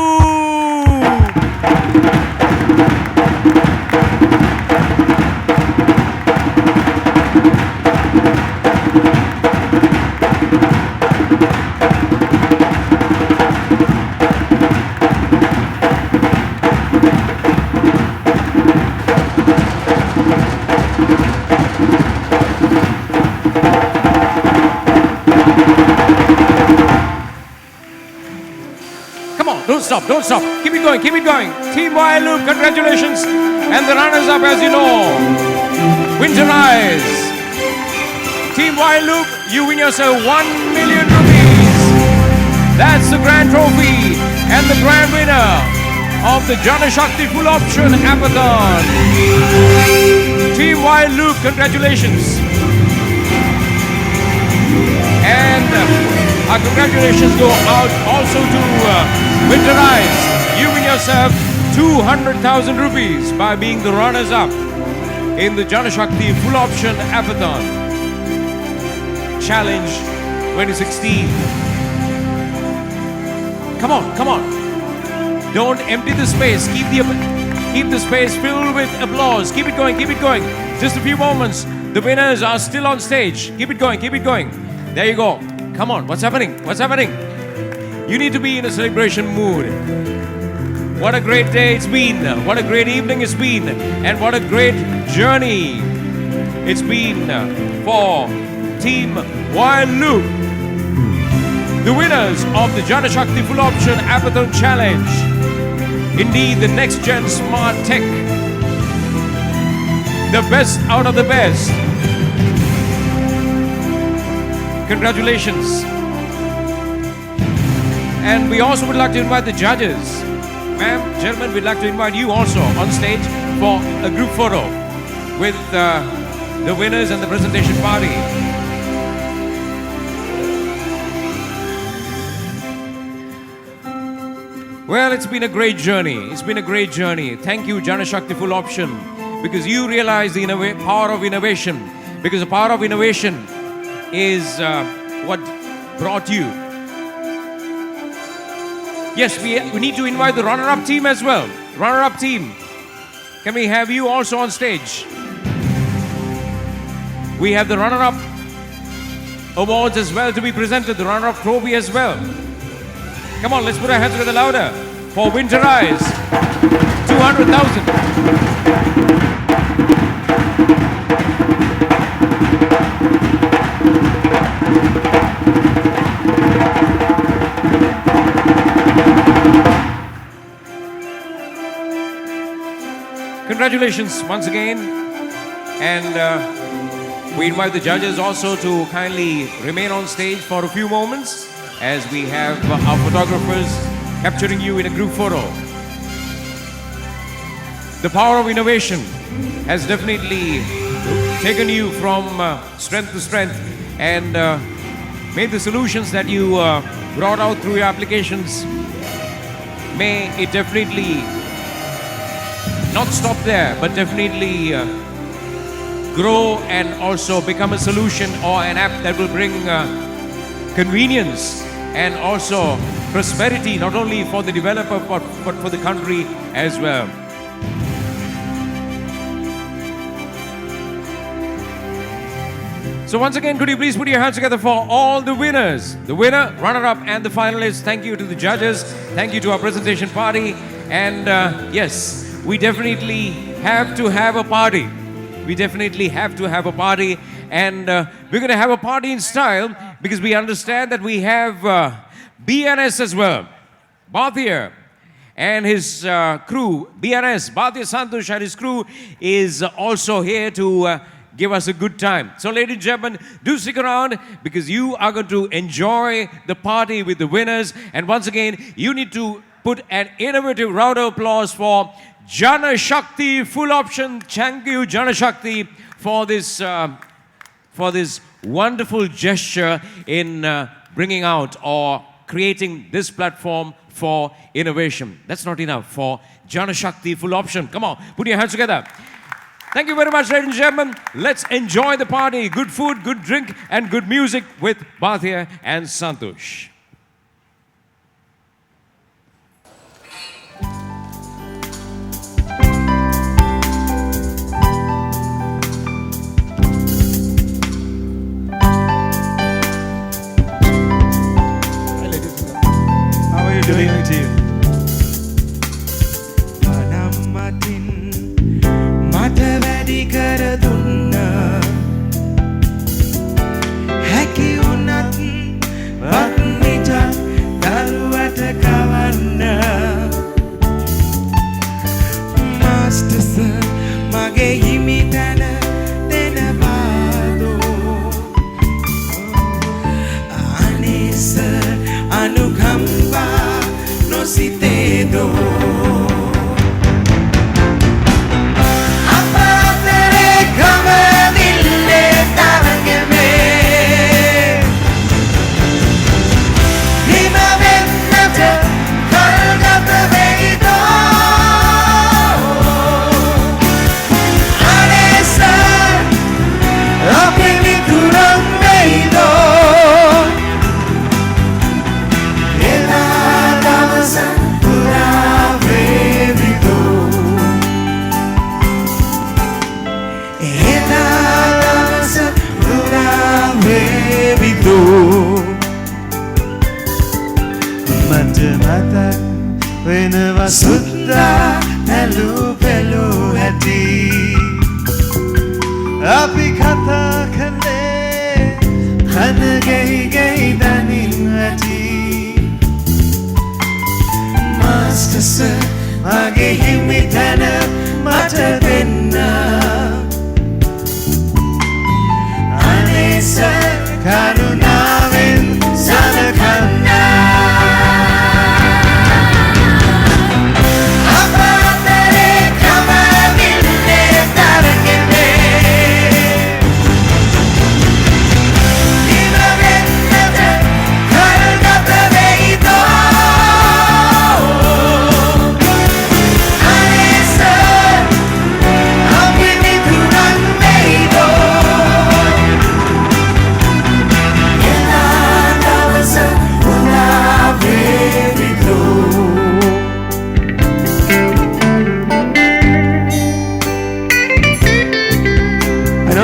A: Don't stop. Keep it going. Team Wild Loop, congratulations. And the runners-up, as you know, Winterize. Team Wild Loop, you win yourself 1 million rupees. That's the grand trophy and the grand winner of the Janashakthi Full Option Appathon. Team Wild Loop, congratulations. And our congratulations go out also to Winterize. You win yourself 200,000 rupees by being the runners-up in the Janashakthi Full Option Appathon Challenge 2016. Come on, come on. Don't empty the space. Keep the space filled with applause. Keep it going, keep it going. Just a few moments. The winners are still on stage. Keep it going, keep it going. There you go. Come on, what's happening? What's happening? You need to be in a celebration mood. What a great day it's been. What a great evening it's been. And what a great journey it's been for Team Wild Loop. The winners of the Janashakthi Full Option Appathon Challenge. Indeed, the next gen smart tech. The best out of the best. Congratulations. And we also would like to invite the judges. Ma'am, gentlemen, we'd like to invite you also on stage for a group photo with the winners and the presentation party. Well, it's been a great journey. It's been a great journey. Thank you, Janashakthi Full Option, because you realize the power of innovation. Because the power of innovation is what brought you. Yes, we need to invite the runner-up team as well. Runner-up team, can we have you also on stage? We have the runner-up awards as well to be presented, the runner-up trophy as well. Come on, let's put our hands together louder for Winter Eyes, 200,000. Congratulations once again, and we invite the judges also to kindly remain on stage for a few moments as we have our photographers capturing you in a group photo. The power of innovation has definitely taken you from strength to strength and made the solutions that you brought out through your applications. May it definitely not stop there, but definitely grow and also become a solution or an app that will bring convenience and also prosperity, not only for the developer but for the country as well. So once again, could you please put your hands together for all the winners? The winner, runner-up, and the finalists. Thank you to the judges. Thank you to our presentation party. And yes, we definitely have to have a party. We definitely have to have a party. And we're going to have a party in style because we understand that we have BNS as well. Bhatia and his crew, BNS, Bhatia Santosh and his crew is also here to give us a good time. So ladies and gentlemen, do stick around because you are going to enjoy the party with the winners. And once again, you need to put an innovative round of applause for Janashakthi Full Option. Thank you, Janashakthi, for this wonderful gesture in bringing out or creating this platform for innovation. That's not enough for Janashakthi Full Option. Come on, put your hands together. Thank you very much, ladies and gentlemen. Let's enjoy the party. Good food, good drink, and good music with Bhatia and Santosh.
B: Doing team. Panammatin mata වැඩි කර දුන්නා හැකි වුණත් වත් මිට දරුවට කවන්න master sir මගේ හිමි තැන දෙනවාදෝ අනේ සර් අනුකම්පා si te do appatere come dille taranghe me hima vennata kalgata veido anesa apni turam veido elada මතක් වෙනවා සුද්දා ඇලු පෙලු හැටි අපි කතා කළේ කන ගෙයි ගෙයි දනින් ඇති මාස්ටර්ස මගේ හිමි තැන මට දෙන්න අනේ සර් කරුණාවෙන් සලකන්න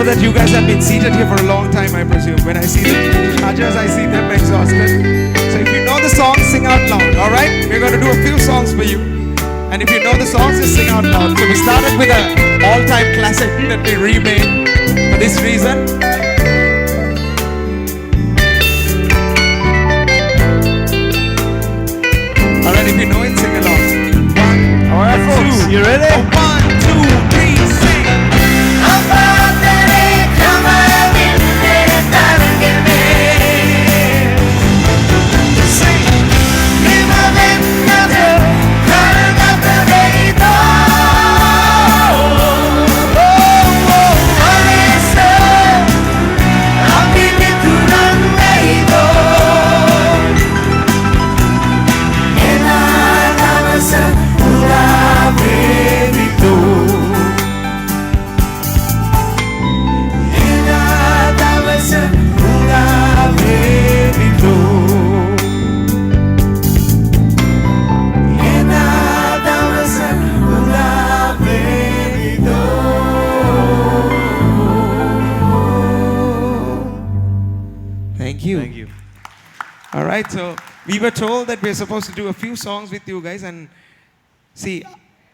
E: That you guys have been seated here for a long time, I presume. When I see the judges, I see them exhausted. So if you know the songs, sing out loud, alright? We're going to do a few songs for you. And if you know the songs, just sing out loud. So we started with an all-time classic that we remade for this reason. Alright, if you know it, sing along.
B: Alright folks, you ready?
E: 1, 2, 3, sing!
B: Thank you.
E: Alright, so we were told that we're supposed to do a few songs with you guys, and see,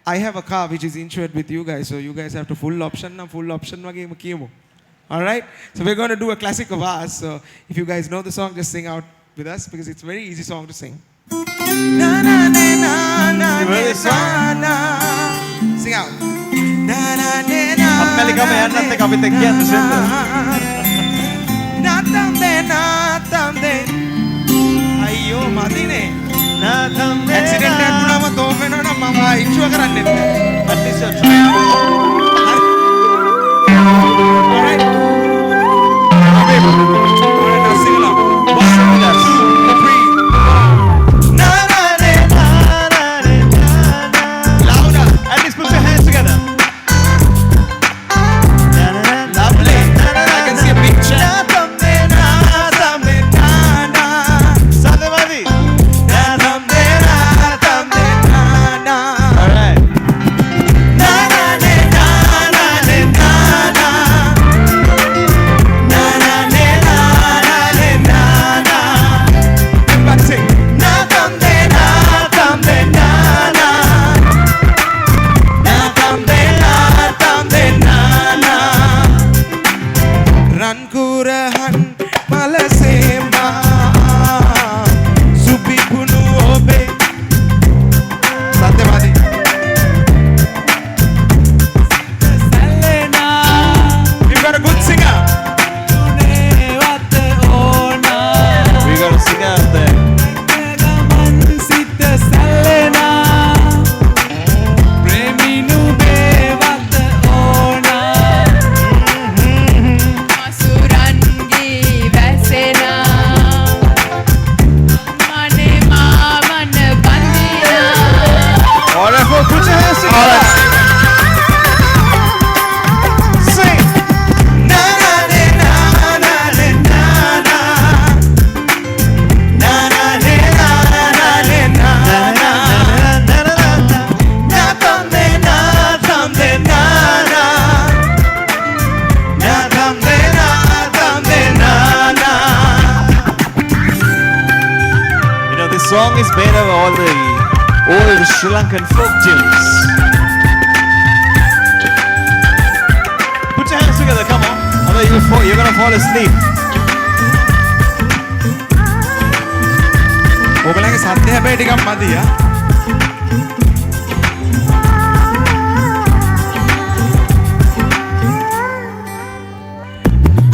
E: I have a car which is insured with you guys, so you guys have to full option wage kiyamu. Alright, so we're going to do a classic of ours, so if you guys know the song, just sing out with us because it's a very easy song to sing. Na na na na na na. Sing out. Na na na na.
B: Appeli kama yannat එක අපිත් එක්ක කියන්න සෙන්ද.
E: Natamde. අයියෝ මදිනේ.
B: Natamde.
E: Accident එකක් වුණාම තෝම් වෙනවා නම් මම ඉන්ෂුවර් කරන්නේ නැහැ.
B: At least you're trying.
E: Alright. Alright, now sing along. 1, 2, 3.
B: Na na na na na.
E: Louder.
B: At least put your hands together.
E: Lovely. I can see a big chant.
B: Alright. song is made of all the old Sri Lankan folk tunes. Put your hands together, come on. Otherwise you're gonna fall asleep.
E: ඔබලගේ සද්ද හැබැයි ටිකක් මදි ආ.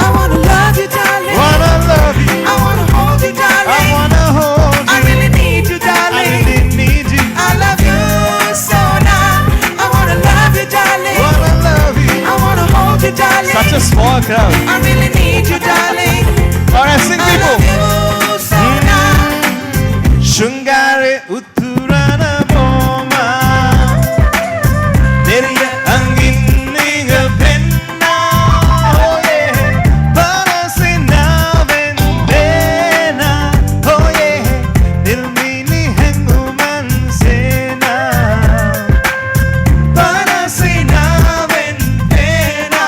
F: I wanna love you, darling.
B: Wanna love you.
F: I wanna hold you, darling.
B: I wanna hold you.
F: I really need you,
B: I
F: darling.
B: really need you.
F: I love you so now. I wanna love you, darling.
B: Wanna love you.
F: I wanna hold you, darling.
B: Such a small crowd.
F: I really need you, darling.
B: Alright, sing
F: I
B: people.
F: love you so now.
B: Shungare uturana boma Neriya anginninga penna Oh yeah Parasina vendena Oh yeah Dilmini henguman sena Parasina vendena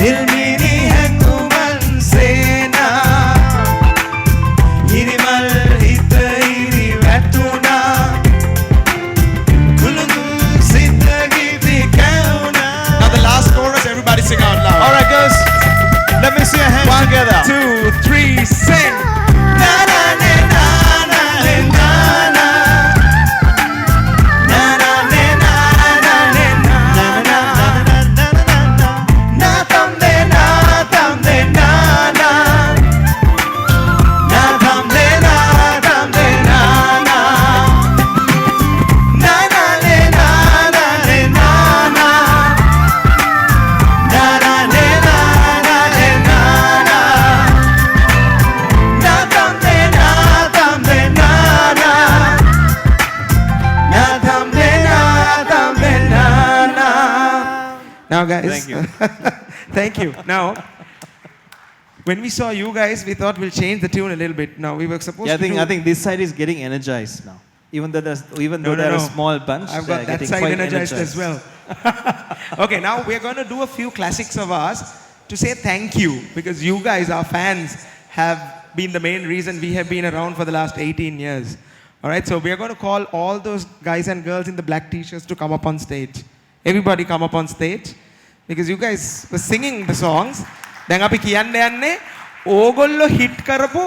B: Dilmini henguman sena Hirimal hita hiri vatuna Kulundu sita giti kauna
E: Now the last chorus, everybody sing out loud.
B: Alright guys, let me see your hands together.
E: 1, 2, 3, sing.
B: Na na ne na na ne na na Na na ne na na ne na na na na na na na Na tam de na tam de na na Na tam de na tam de na na Na na ne na na ne na na Na na ne na na ne na na Na tam de na tam de na na Na tam de na tam de na na.
E: Now, guys.
B: Thank you.
E: Thank you. Now, when we saw you guys, we thought we'll change the tune a little bit. Now, we were supposed
B: Yeah,
E: to do...
B: I think this side is getting energized now. Even though
E: No,
B: they're
E: no.
B: a small bunch,
E: I've
B: they're
E: got that
B: getting
E: side
B: quite
E: energized as well. Okay, now we're going to do a few classics of ours to say thank you, because you guys, our fans, have been the main reason we have been around for the last 18 years. All right, so we're going to call all those guys and girls in the black t-shirts to come up on stage. Everybody come up on stage, because you guys were singing the songs. දැන් අපි කියන්න යන්නේ ඕගොල්ලෝ hit කරපු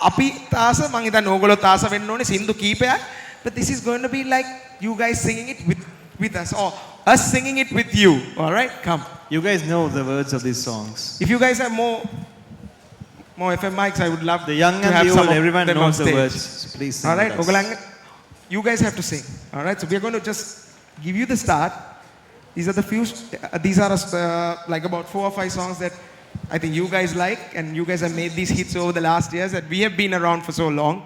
E: අපි තාස මං හිතන්නේ ඕගොල්ලෝ තාස වෙන්න ඕනේ සින්දු කීපයක්. But this is going to be like you guys singing it with us, or us singing it with you. All right, come.
B: You guys know the words of these songs.
E: If you guys have more FM mics, I would love
B: The young
E: to
B: and
E: have
B: the
E: some
B: old,
E: of
B: everyone
E: them
B: knows
E: on
B: the
E: stage.
B: words. So please sing
E: All right,
B: with us.
E: you guys have to sing. All right, so we're going to just give you the start. These are the few. These are like about 4 or 5 songs that I think you guys like, and you guys have made these hits over the last years that we have been around for so long.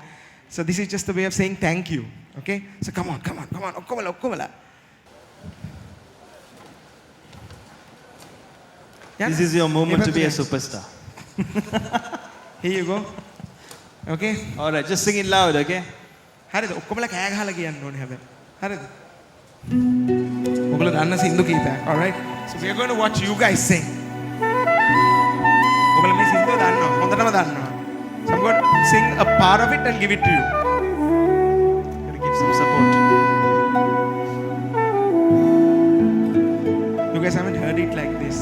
E: So this is just a way of saying thank you. Okay, so come on. Okkomala. Yeah?
B: This is your moment to be a superstar.
E: Here you go. Okay.
B: Alright, just sing it loud, okay?
E: හරිද? ඔක්කොමලා කෑ ගහලා කියන්න ඕනේ හැබැයි. හරිද? ඔයගොල්ලෝ දන්න සින්දු කීපයක්. All right. So we are going to watch you guys sing. ඔයගොල්ලෝ මේ සින්දුව දන්නවා. හොඳටම දන්නවා. So I'm going to sing a part of it and give it to you.
B: Gotta give some support.
E: You guys haven't heard it like this.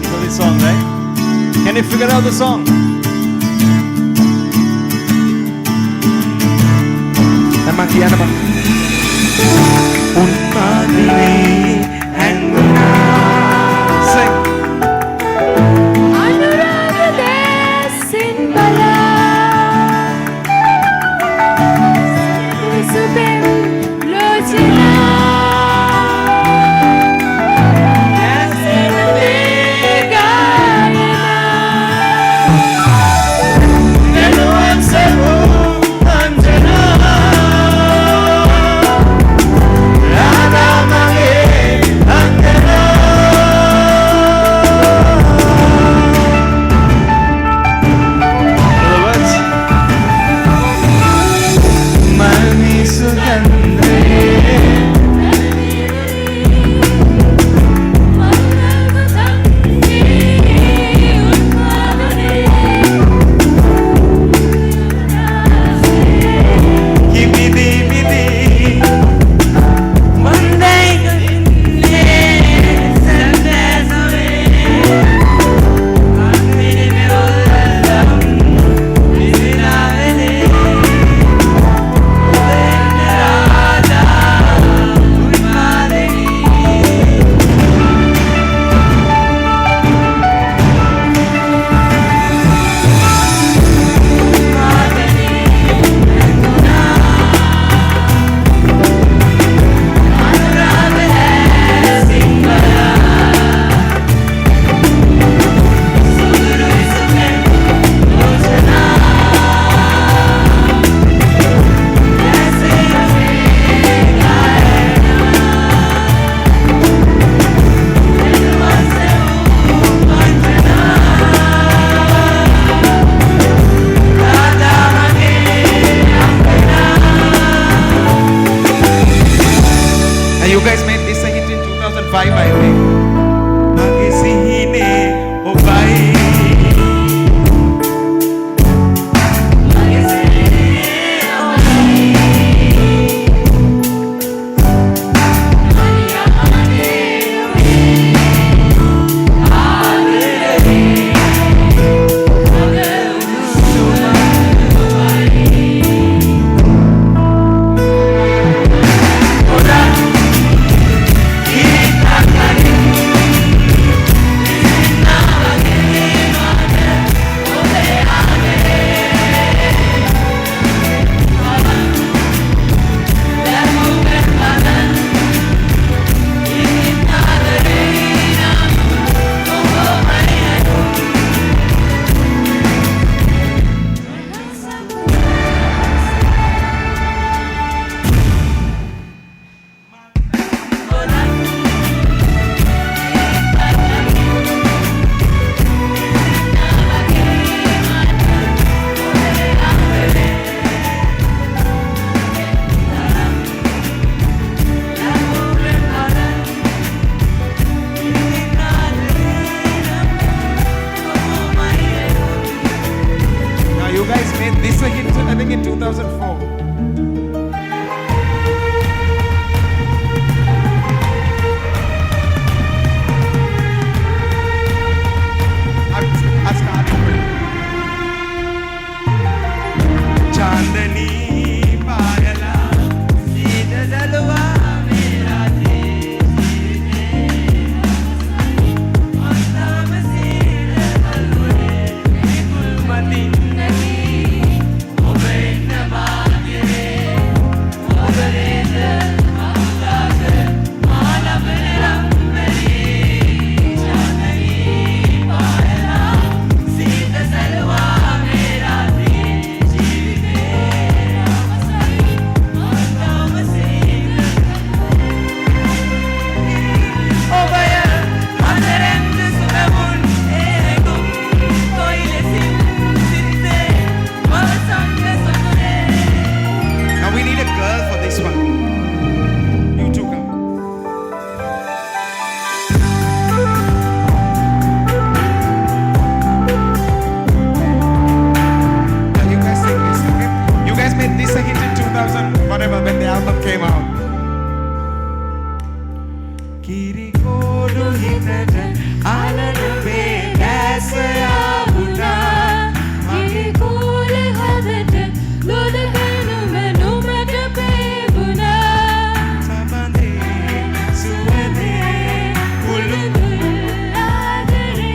B: You know this song, right? Can you figure out the song?
E: දැන් මම කියන්න බං. උන්මාදිනේ හැංගුණා. Sing.
G: අනුරාග දැසින් බලා සුපෙම් ලෝචනා ඇසෙන ගායනා
B: Everyone say, "Oh, Anjana." Radha Mange
E: 2004. I started with Chandani Payala Sita Dalwa Mera Now we need a girl for this one. You two come. Now you guys sing this, okay? You guys made this a hit in 2000, whatever, when the album came out. Kirikodu hitata alanu be dasaya buddha.
G: Kirikole hadata loda henu menumata pebuna.
E: Sabande suwade kulundu.
G: Adare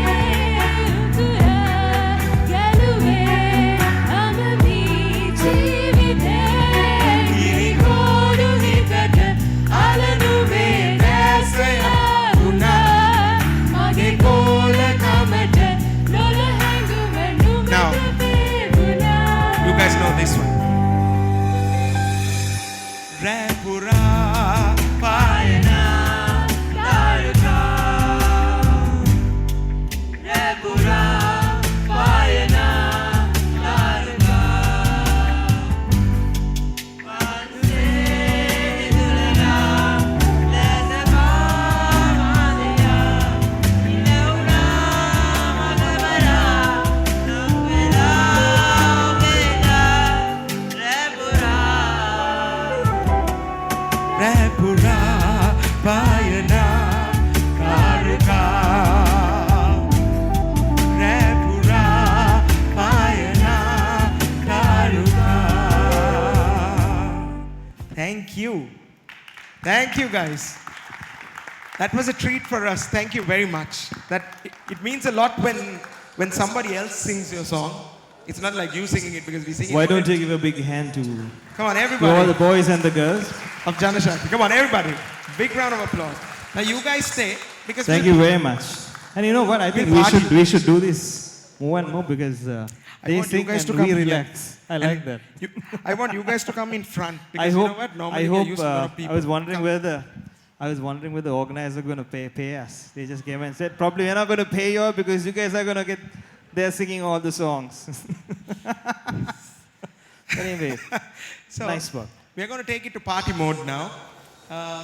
G: utura galuwe amami jivite. Kirikodu hitata alanu be dasaya buddha. Mage kola kamata loda henu
E: Now,
G: menumata pebuna.
E: you guys know this one. Rapura Payana Darga. Rapura Payana Darga. Panse Dulana Lasava Madya Leuna Madavara Navela Veda Rapura Payana Karka. Rapura Payana Karka. Thank you. Thank you guys. That was a treat for us. Thank you very much. It means a lot when somebody else sings your song. It's not like you singing it because we sing it.
B: Why don't you give a big hand to
E: Come on,
B: all
E: everybody.
B: the boys and the girls?
E: Of Janashakthi. Come on, everybody. Big round of applause. Now you guys stay because
B: Thank you very much. And you know what? I think
E: We'll party.
B: we should do this more and more because they
E: want you
B: sing
E: guys
B: and
E: to
B: we
E: come here.
B: relax. I like that.
E: I want you guys to come in front because
B: I
E: you
B: hope.
E: know what? Normally
B: I
E: we are
B: hope.
E: used to a lot of people.
B: I was wondering
E: Come.
B: whether. I was wondering whether the organizer going to pay us. They just came and said, probably we're not going to pay you because you guys are going to get. They're singing all the songs. But anyway,
E: So
B: nice work.
E: we're going to take it to party mode now. All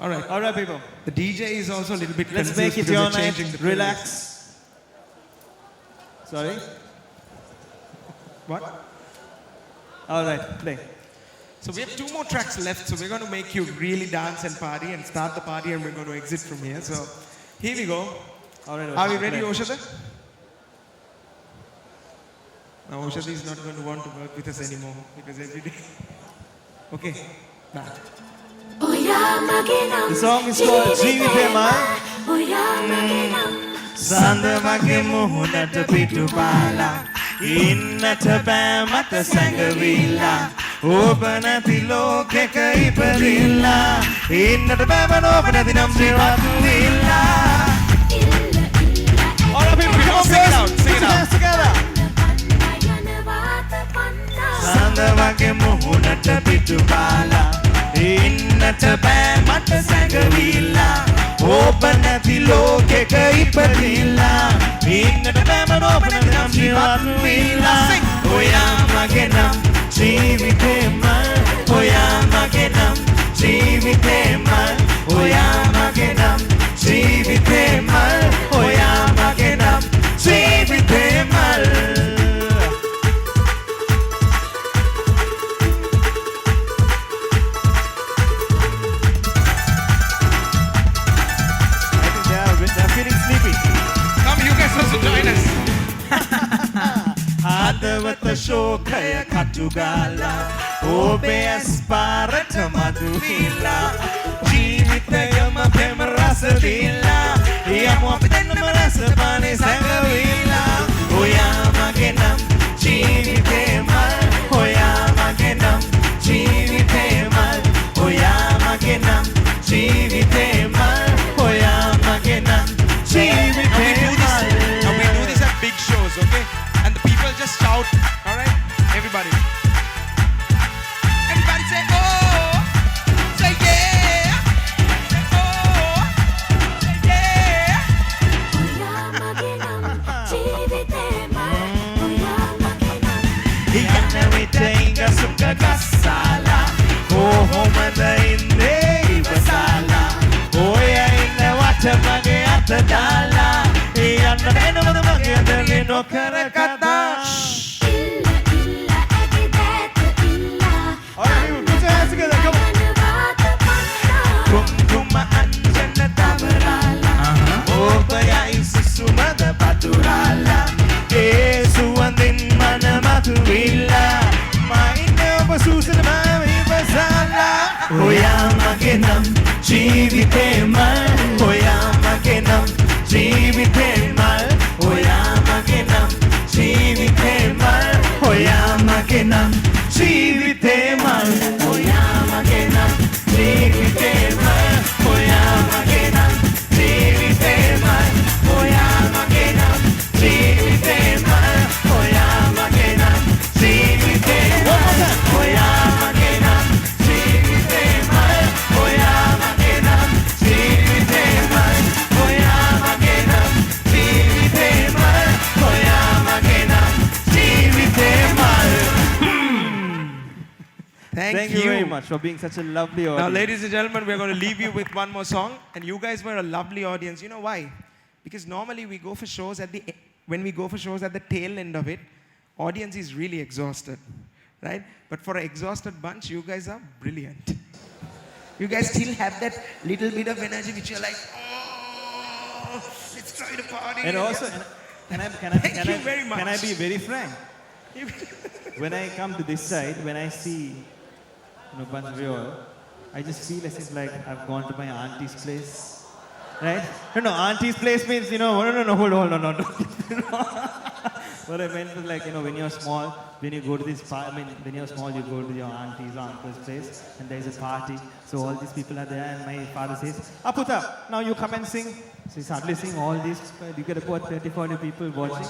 E: right.
B: All right, people.
E: The DJ is also a little bit
B: Let's
E: confused
B: make it
E: because
B: your
E: they're
B: night.
E: changing the
B: Relax. Sorry.
E: playlist. What?
B: All right, play.
E: So we have 2 more tracks left. So we're going to make you really dance and party and start the party, and we're going to exit from here. So here we go.
B: All right.
E: Are we ready,
B: play.
E: Oshada? Now Oshada is not going to want to work with us anymore because every day. Okay. Nah.
B: The song is called Jeevithema. Sandavage muhunata pitupala. Innata bamata sangavilla. Opanati lokeka iparilla. Innata bamano opanati namsiratuilla. All of you, come on, sing it out. Sing it out. Together. Sandavage muhunata pitupala. Innata bamata sangavilla. Opanati lokeka iparilla. Innata bamano opanati namsiratuilla. Oyamagenam Jeevithema. Oyamagenam Jeevithema. Oyamagenam Jeevithema. Oyamagenam Jeevithema. නැවත ශෝකය කටුගාලා ඔබේ ඇස් පාරට මදුවිලා ජීවිතයම පෙම රස දීලා යමු අපි දෙන්නම රස පානේ සැඟවිලා ඔයා මගේ නම් ජීවිතේ මල් ඔයා මගේ නම් ජීවිතේ මල් ඔයා මගේ නම් ජීවිතේ මල් ඔයා මගේ නම් ජීවිතේ මල්.
E: Now we do this at big shows, okay? And the people just shout, all right? Everybody. Everybody say, oh! Say yeah! Say oh! Say yeah!
B: යන්න විතෙන්ග සුක ගස්සාලා කොහොමද ඉන්නේ ඉවසාලා ඔය ඉන්න වට මගේ අත දාලා යන්න වෙනවද මගේ අතේ නොකර කතා කුම්කුම අංජන තවරාලා ඔබයයි සුසුමද පතුරාලා ඒ සුවඳින් මන මතුවිලා මයින්න ඔබ සූසන මම ඉවසාලා ඔයා මගේ නම් ජීවිතේ මල් ඔයා මගේ නම් ජීවිතේ මල් ඔයා මගේ නම් ජීවිතේ මල් ඔයා මගේ නම් ජීවිතේ මල් ඔයා මගේ නම් ජීවිතේ මල් ඔයා මගේ නම් ජීවිතේ මල් ඔයා මගේ නම් ජීවිතේ මල් ඔයා මගේ නම් ජීවිතේ මල් ඔයා මගේ නම් ජීවිතේ මල් ඔයා මගේ නම් ජීවිතේ මල් ඔයා මගේ නම් ජීවිතේ මල් ඔයා මගේ නම් ජීවිතේ මල්.
E: Thank
B: you very much for being such a lovely audience.
E: Now, ladies and gentlemen, we're going to leave you with one more song. And you guys were a lovely audience. You know why? Because normally we go for shows when we go for shows at the tail end of it, audience is really exhausted, right? But for an exhausted bunch, you guys are brilliant. You guys still have that little bit of energy which you're like, oh, let's try to party.
B: And also,
E: Thank you very much.
B: Can I be very frank? When I come to this side, when I see bunch of you all, I just feel as if like I've gone to my auntie's place. Right? No, auntie's place means, no, hold on, no. What I meant was like, when you're small, when you go to this when you're small, you go to your auntie's or uncle's place, and there's a party. So all these people are there, and my father says, Appathon, now you come and sing. So he started singing all these, you get about 30, 40 people watching.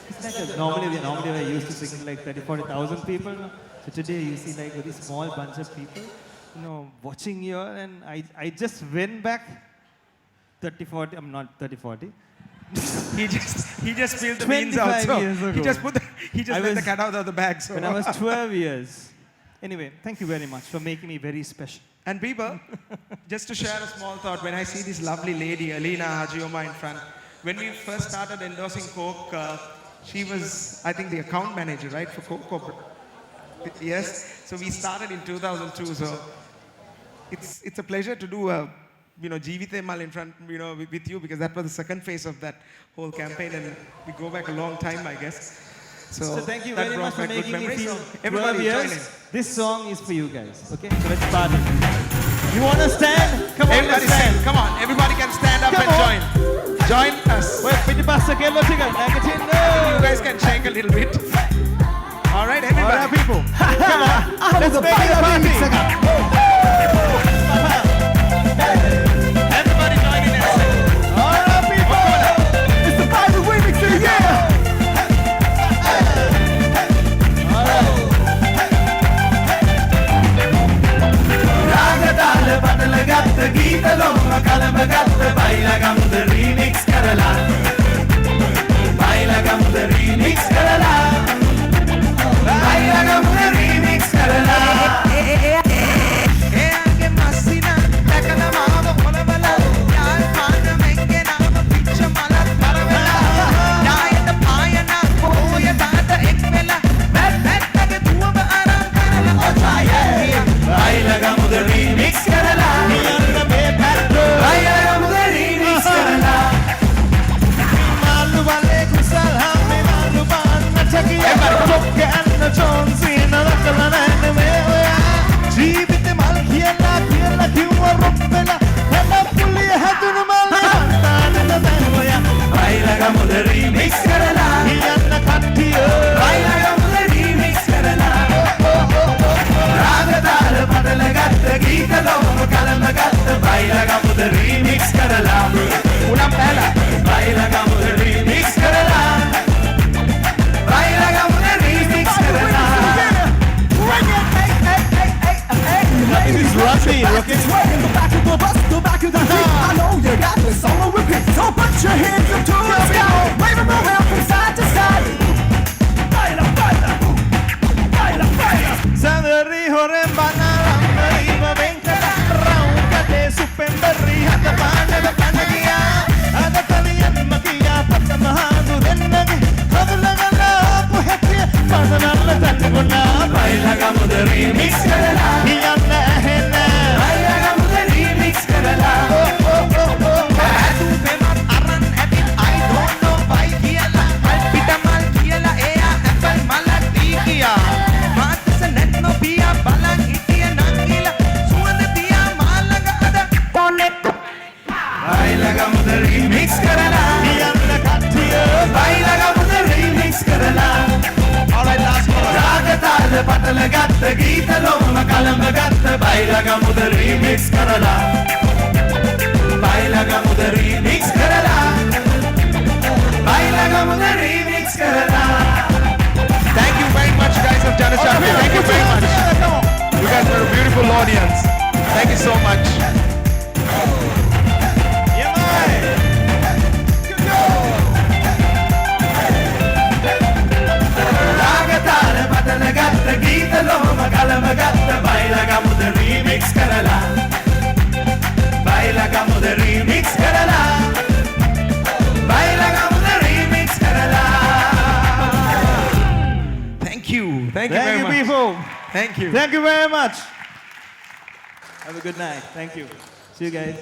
B: It's like normally we're used to singing like 30, 40,000 people. No? So today you see like a very small bunch of people, watching here, and I just went back 30, 40, I'm not 30, 40.
E: He just spilled the beans out.
B: 25
E: So
B: years ago.
E: he just let the cat out of the bag. So.
B: When I was 12 years. Anyway, thank you very much for making me very special.
E: And people, just to share a small thought, when I see this lovely lady, Alina Hajioma in front, when we first started endorsing Coke, she was, I think, the account manager, right, for Coke. Yes. So we started in 2002. So it's a pleasure to do a Jeevite Mal in front, with you, because that was the second phase of that whole campaign, and we go back a long time, I guess.
B: So thank you
E: that
B: very
E: brought
B: much for
E: back good
B: making me
E: memories.
B: feel
E: So everybody
B: 12
E: join
B: years.
E: in.
B: This song is for you guys. Okay, so let's party. You want to stand? Come on,
E: Everybody
B: let's stand.
E: stand. Come on, everybody can stand up
B: Come
E: and join. Join us.
B: Wait, pity pasta ke lo chicken.
E: You guys can shake a little bit. All right, everybody.
B: All right, people. Come on. Let's make it a party.
E: Everybody join in and sing.
B: All right, people. It's the party remix of the year. Ragadal badalagatta geetalomma kalabagatta bailagamda remix karala. Bailagamda remix karala. Bailagamda remix karala.
F: ගත්ත බයිලගමුද remix කරලා උනම් පැලා බයිලගමුද remix කරලා බයිලගමුද remix කරලා
B: This is Rusty, okay?
F: Go back to the bus, go back to the heat. I know you got this song on repeat. So put your hands up to the sky, wave them around from side to side. Baila, baila, baila, baila.
B: Sandari horen banaram iva venkata raukate supendari hata panada panagiya ada taliyan makiya patamahadu dennage kadulagala pohetiya padanalla tanguna
F: බයිලගමුද remix කරලා
B: hiyanna henna
F: බයිලගමුද remix කරලා
B: adu bemat aran habit I don't know why kiyala pitamal kiyala eya apple malak dikiya matsa netno biya balan itiya nangila suwanda diya malaga ada connect
F: බයිලගමුද remix කරලා
B: hiyanna kattiya
F: බයිලගමුද remix කරලා
B: alright last one
F: රාගතාල පටල ගත්ත ගීත ලොම කලඹ ගත්ත බයිලගමුද remix කරලා බයිලගමුද රීමික්ස් කරලා බයිලගමුද රීමික්ස් කරලා
E: Thank you very much, guys of Janashakthi. Thank you very much. You guys are a beautiful audience. Thank you so much.
B: yeah man
F: රාගතාල පටල ගත්ත ගීත ලොම කලඹ ගත්ත බයිලගමුද රීමික්ස් කරලා බයිලගමුද රීමික්ස් කරලා බයිලගමුද රීමික්ස් කරලා
E: Thank you. Thank you
B: thank
E: very
B: you
E: much.
B: people
E: Thank you.
B: thank you very much have a good night thank you see you guys